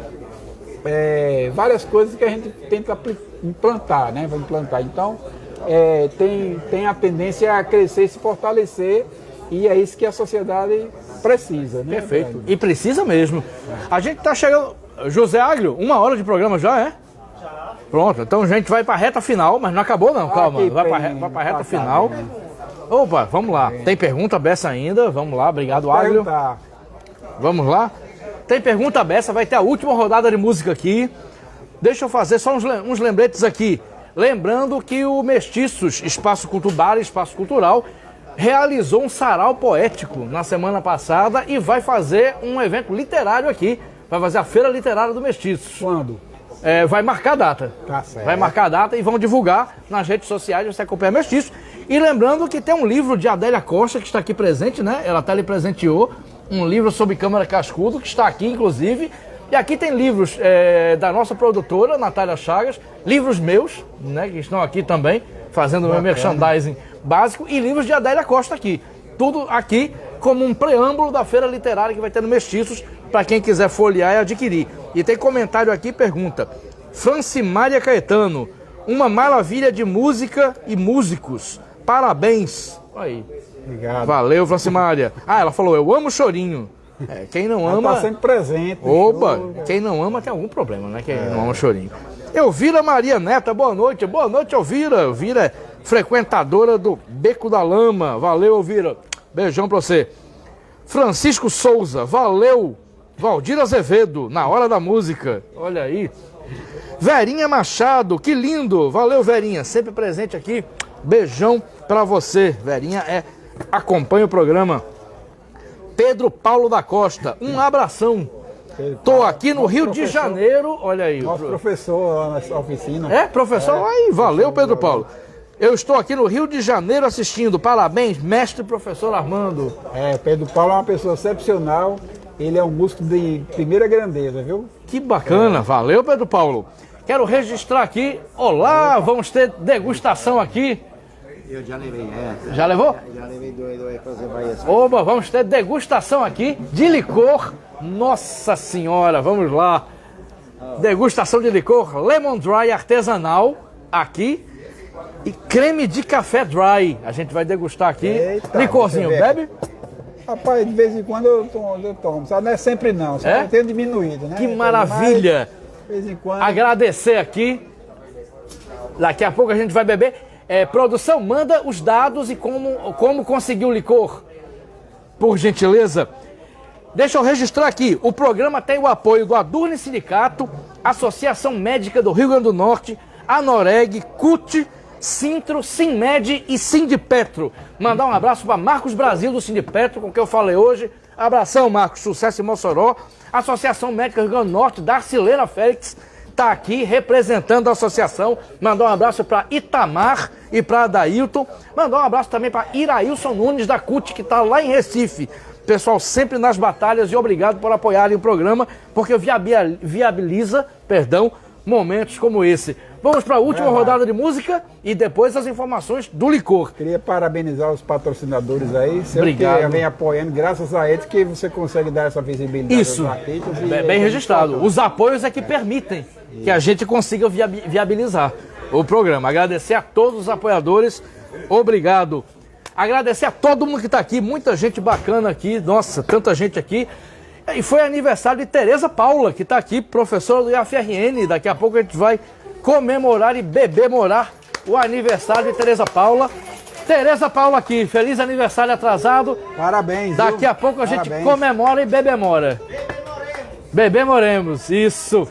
várias coisas que a gente tenta implantar, né? Vai implantar. Então, tem a tendência a crescer e se fortalecer. E é isso que a sociedade precisa, né? Perfeito. E precisa mesmo. A gente está chegando... José Aglio, 1 hora de programa já, é? Já. Pronto, então a gente vai para a reta final, mas não acabou não, calma. Vai para a reta final. Opa, vamos lá. Tem pergunta beça ainda, vamos lá. Obrigado, Aglio. Vamos lá. Tem pergunta beça, vai ter a última rodada de música aqui. Deixa eu fazer só uns lembretes aqui. Lembrando que o Mestiços Espaço Cultural realizou um sarau poético na semana passada e vai fazer um evento literário aqui. Vai fazer a Feira Literária do Mestiços. Quando? Vai marcar a data. Tá certo. Vai marcar a data e vão divulgar nas redes sociais, você acompanha Mestiços. E lembrando que tem um livro de Adélia Costa que está aqui presente, né? Ela até lhe presenteou um livro sobre Câmara Cascudo, que está aqui, inclusive. E aqui tem livros da nossa produtora, Natália Chagas, livros meus, né? Que estão aqui também, fazendo o meu merchandising básico, e livros de Adélia Costa aqui. Tudo aqui como um preâmbulo da Feira Literária que vai ter no Mestiços, para quem quiser folhear e adquirir. E tem comentário aqui, pergunta: Francimária Caetano, uma maravilha de música e músicos. Parabéns. Aí. Obrigado. Valeu, Francimária. Ela falou, eu amo Chorinho. Quem não ama... Está sempre presente. Opa, quem não ama tem algum problema, né? Quem não ama Chorinho. Elvira Maria Neta, boa noite. Boa noite, Elvira. Elvira é frequentadora do Beco da Lama. Valeu, Elvira. Beijão pra você. Francisco Souza, valeu. Valdir Azevedo, na hora da música. Olha aí. Verinha Machado, que lindo. Valeu, Verinha. Sempre presente aqui. Beijão pra você. Verinha acompanha o programa. Pedro Paulo da Costa, um abração. Tô aqui no Rio de Janeiro, olha aí. Nosso professor lá na oficina. Professor? Aí, valeu, Pedro Paulo. Eu estou aqui no Rio de Janeiro assistindo. Parabéns, mestre professor Armando. Pedro Paulo é uma pessoa excepcional ele é um músico de primeira grandeza, viu? Que bacana, valeu, Pedro Paulo. Quero registrar aqui, olá, vamos ter degustação aqui. Eu já levei essa. Já levou? Já levei dois fazer Bahia. Oba, vamos ter degustação aqui de licor. Nossa senhora, vamos lá. Degustação de licor Lemon Dry artesanal aqui. E creme de café dry. A gente vai degustar aqui. Eita, licorzinho, você vê. bebe? Rapaz, de vez em quando eu tomo, sabe? Não é sempre não, só É? tem diminuído, né? Que maravilha. Mas, de vez em quando... Agradecer aqui. Daqui a pouco a gente vai beber. Produção, manda os dados e como conseguir o licor. Por gentileza. Deixa eu registrar aqui. O programa tem o apoio do Adurne Sindicato, Associação Médica do Rio Grande do Norte, Anoreg, CUT, Sintro, Sinmed e Sindipetro. Mandar um abraço para Marcos Brasil do Sindipetro, com quem eu falei hoje. Abração, Marcos. Sucesso em Mossoró. Associação Médica do Rio Grande do Norte, Darcilena Félix, está aqui representando a associação. Mandar um abraço para Itamar e para Adailton. Mandar um abraço também para Irailson Nunes da CUT, que está lá em Recife. Pessoal, sempre nas batalhas, e obrigado por apoiarem o programa, porque viabiliza, momentos como esse. Vamos para a última rodada de música e depois as informações do licor. Queria parabenizar os patrocinadores aí. Sempre Obrigado. que vem apoiando, graças a eles que você consegue dar essa visibilidade Isso, aos artistas. bem registrado. Os apoios é que permitem que a gente consiga viabilizar o programa. Agradecer a todos os apoiadores, obrigado. Agradecer a todo mundo que está aqui, muita gente bacana aqui, nossa, tanta gente aqui. E foi aniversário de Tereza Paula, que está aqui, professora do IAFRN. Daqui a pouco a gente vai comemorar e bebemorar o aniversário de Tereza Paula. Tereza Paula aqui, feliz aniversário atrasado. Parabéns. Daqui viu? a pouco a gente Parabéns. comemora e bebemora. Bebemoremos, isso.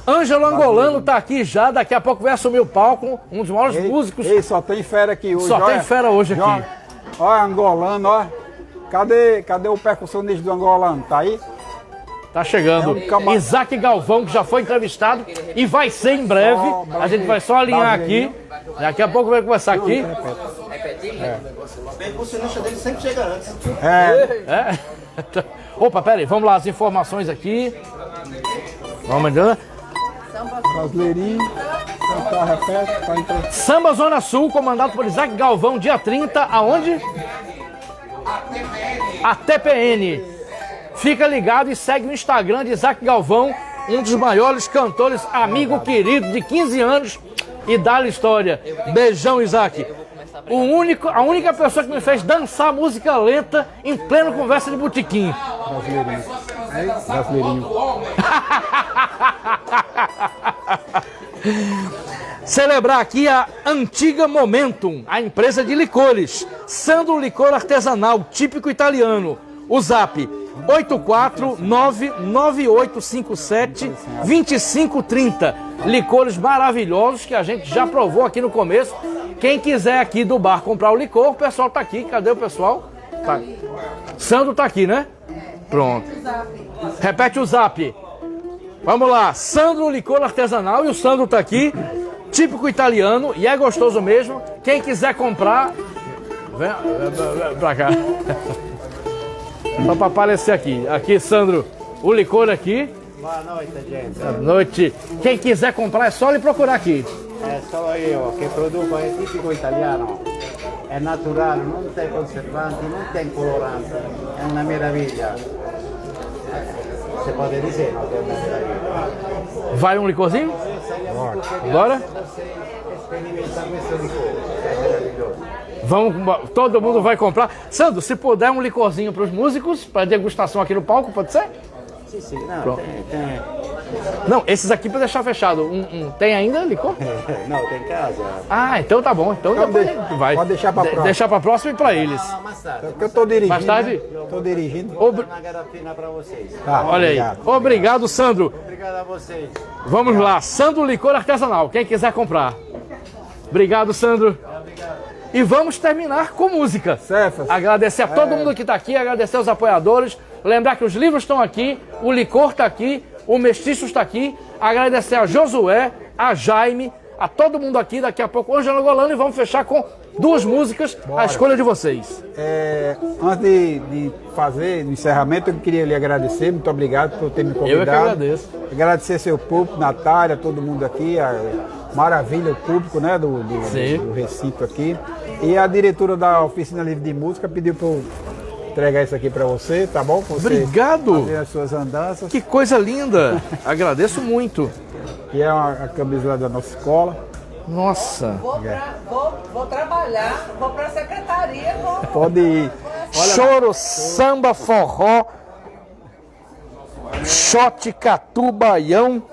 Ângelo Angolano está aqui já, daqui a pouco vai assumir o palco, um dos maiores músicos. Ei, só tem fera aqui hoje. Só tem olha. fera hoje aqui. Olha, Angolano, ó. Cadê o percussionista do Angolano? Tá aí? Tá chegando. Isaac Galvão, que já foi entrevistado e vai ser em breve. A gente vai só alinhar aqui. Daqui a pouco vai começar aqui. O percussionista dele sempre chega antes. É? Opa, pera aí, vamos lá, as informações aqui. Vamos andando. Brasileirinho. Tá, repete, tá entrando. Samba Zona Sul, comandado por Isaac Galvão, dia 30, aonde? A TPN. Fica ligado e segue no Instagram de Isaac Galvão, um dos maiores cantores, amigo querido de 15 anos e dá-lhe história. Beijão, Isaac. A única pessoa que me fez dançar música lenta em plena conversa de botequim. Brasileirinho. Celebrar aqui a antiga Momentum, a empresa de licores. Sandro Licor Artesanal, típico italiano. O zap 849-9857-2530. Licores maravilhosos que a gente já provou aqui no começo. Quem quiser aqui do bar comprar o licor, o pessoal tá aqui. Cadê o pessoal? Tá. Sandro tá aqui, né? Pronto. Repete o zap. Vamos lá. Sandro Licor Artesanal, e o Sandro tá aqui. Típico italiano, e é gostoso mesmo. Quem quiser comprar, vem pra cá. Só para aparecer aqui. Aqui, Sandro, o licor aqui. Boa noite, gente. Boa noite. Quem quiser comprar é só lhe procurar aqui. É só eu que produzo, é típico italiano. É natural, não tem conservante, não tem colorante. É uma maravilha. Você pode dizer, não é uma maravilha. Vai um licorzinho? Bora? Você experimentar esse licor, é maravilhoso. Vamos, todo mundo vai comprar. Sandro, se puder um licorzinho para os músicos, para degustação aqui no palco, pode ser? Sim, não, tem. Não, esses aqui para deixar fechado. Tem ainda licor? Não, tem casa. Ah, então tá bom. Então depois vai. Pode deixar para próxima. Deixar para próxima e para eles. Não, mais tarde. Porque eu tô dirigindo. Mais tarde? Né? Tô dirigindo. Uma garrafinha para vocês. Tá, Olha aí. Obrigado, Sandro. Obrigado a vocês. Vamos lá. Sandro Licor Artesanal. Quem quiser comprar. Obrigado, Sandro. E vamos terminar com música. Cefas. Agradecer a todo mundo que está aqui, agradecer aos apoiadores. Lembrar que os livros estão aqui, o licor está aqui, o Mestiço está aqui. Agradecer a Josué, a Jaime, a todo mundo aqui, daqui a pouco, Ângelo Golano, e vamos fechar com 2 músicas, a escolha de vocês. Antes de fazer o encerramento, eu queria lhe agradecer, muito obrigado por ter me convidado. Eu é que agradeço. Agradecer seu público, Natália, todo mundo aqui, maravilha o público, né, do recinto aqui. E a diretora da Oficina Livre de Música pediu para eu entregar isso aqui para você, tá bom? Pra você Obrigado! fazer as suas andanças. Que coisa linda! Agradeço muito. Que é a camisa lá da nossa escola. Nossa! Vou trabalhar, vou para a secretaria. Pode ir. Choro, samba, forró, shot, catu, baião,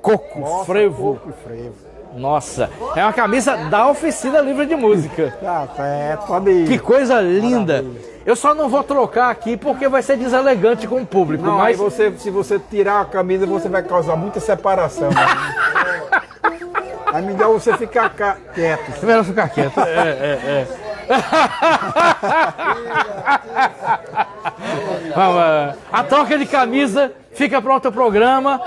coco, frevo. Coco e frevo. Nossa, é uma camisa da Oficina Livre de Música. Tá certo, pode ir. Que coisa linda! Eu só não vou trocar aqui porque vai ser deselegante com o público. Não, mas aí se você tirar a camisa, você vai causar muita separação. Né? É melhor você ficar quieto. melhor ficar quieto. Vamos, a troca de camisa fica para outro programa.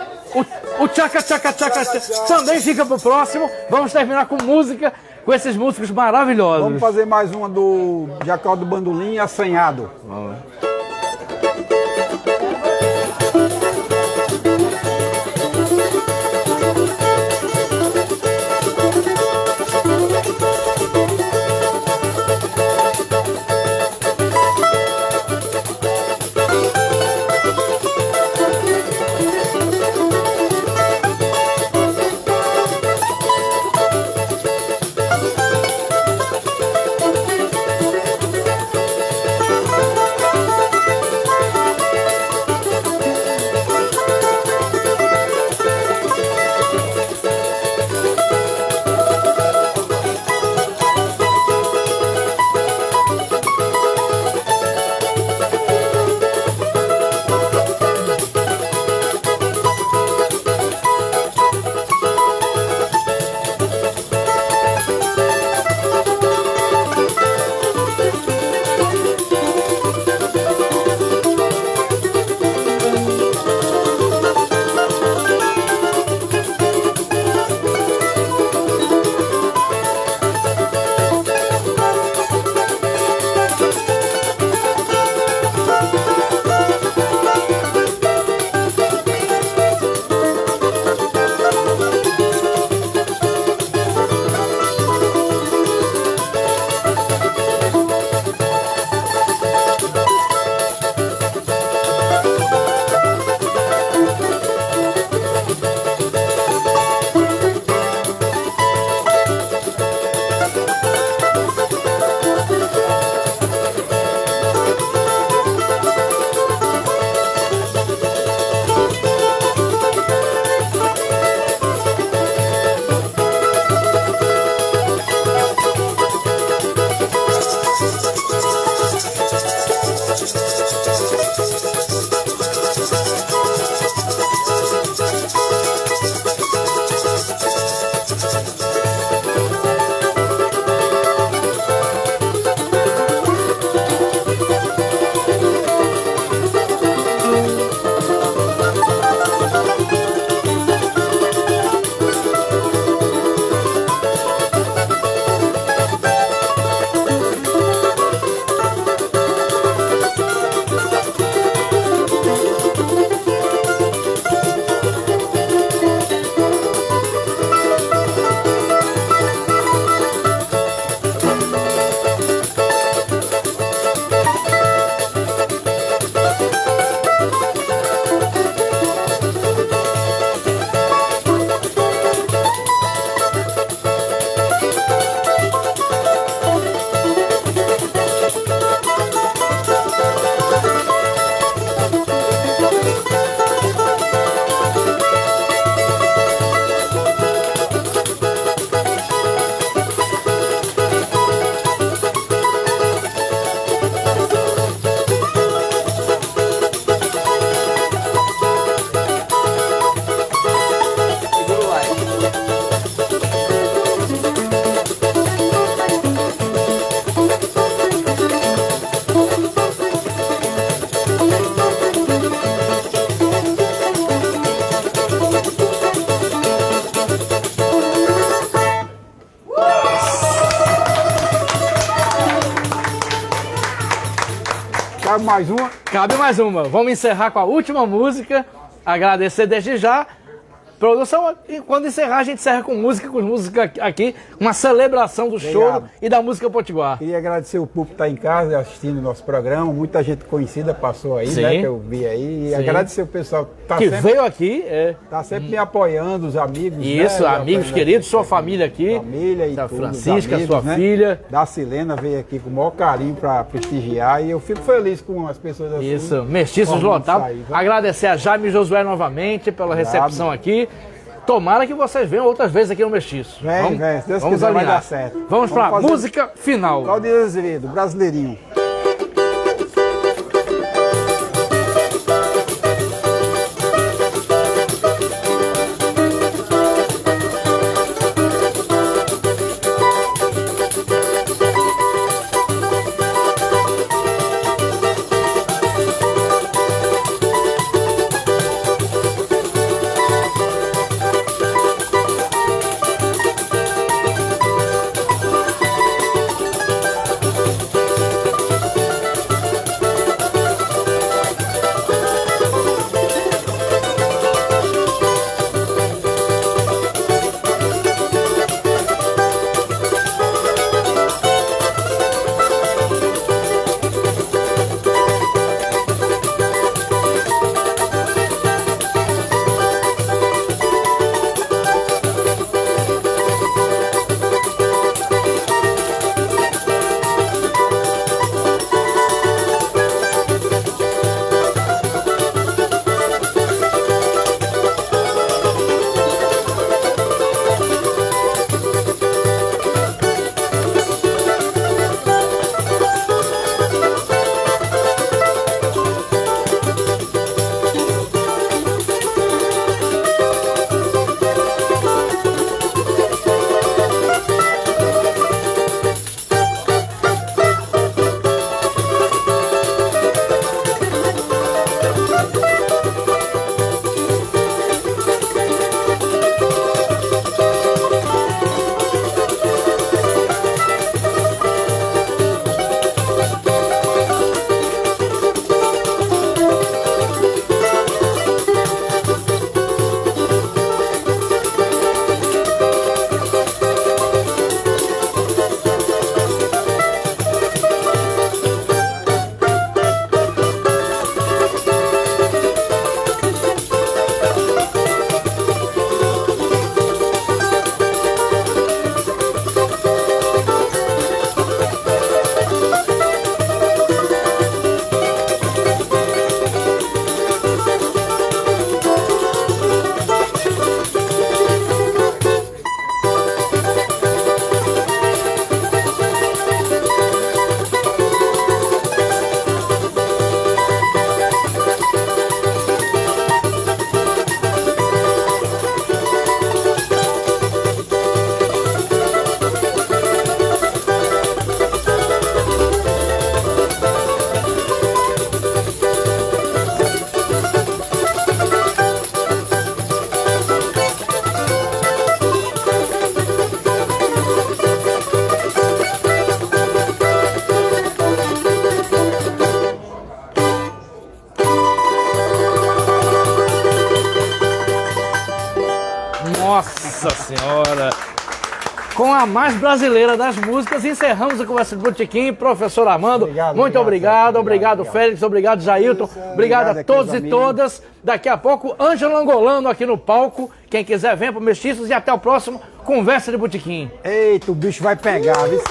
O tchaca tchaca tchaca também fica para o próximo. Vamos terminar com música, com esses músicos maravilhosos. Vamos fazer mais uma do Jacal do Bandolim, Assanhado. Vamos. cabe mais uma. Cabe mais uma. Vamos encerrar com a última música. Agradecer desde já. Produção, e quando encerrar, a gente encerra com música aqui, uma celebração do choro e da música potiguar. Queria agradecer o público que está em casa assistindo o nosso programa. Muita gente conhecida passou aí, Sim. né? Que eu vi aí. E agradecer o pessoal que veio aqui. Tá sempre me apoiando, os amigos. Isso, né? amigos queridos, sua família aqui. Família e da tudo, Francisca, amigos, sua né? filha. Da Silena veio aqui com o maior carinho para prestigiar. E eu fico feliz com as pessoas assim. Isso, mestiços lotados. Agradecer a Jaime e Josué novamente pela recepção aqui. Tomara que vocês venham outras vezes aqui no Mestiço. Vem, se Deus quiser vai dar certo. Vamos para a música final. Claudio Azevedo, Brasileirinho. Nossa Senhora! Com a mais brasileira das músicas, encerramos a conversa de Botequim. Professor Armando, muito obrigado. Obrigado, Félix. Obrigado, Jailton. Obrigado a todos e todas. Daqui a pouco, Ângelo Angolano aqui no palco. Quem quiser, vem para o Mestiços. E até o próximo Conversa de Botequim. Eita, o bicho vai pegar, viu?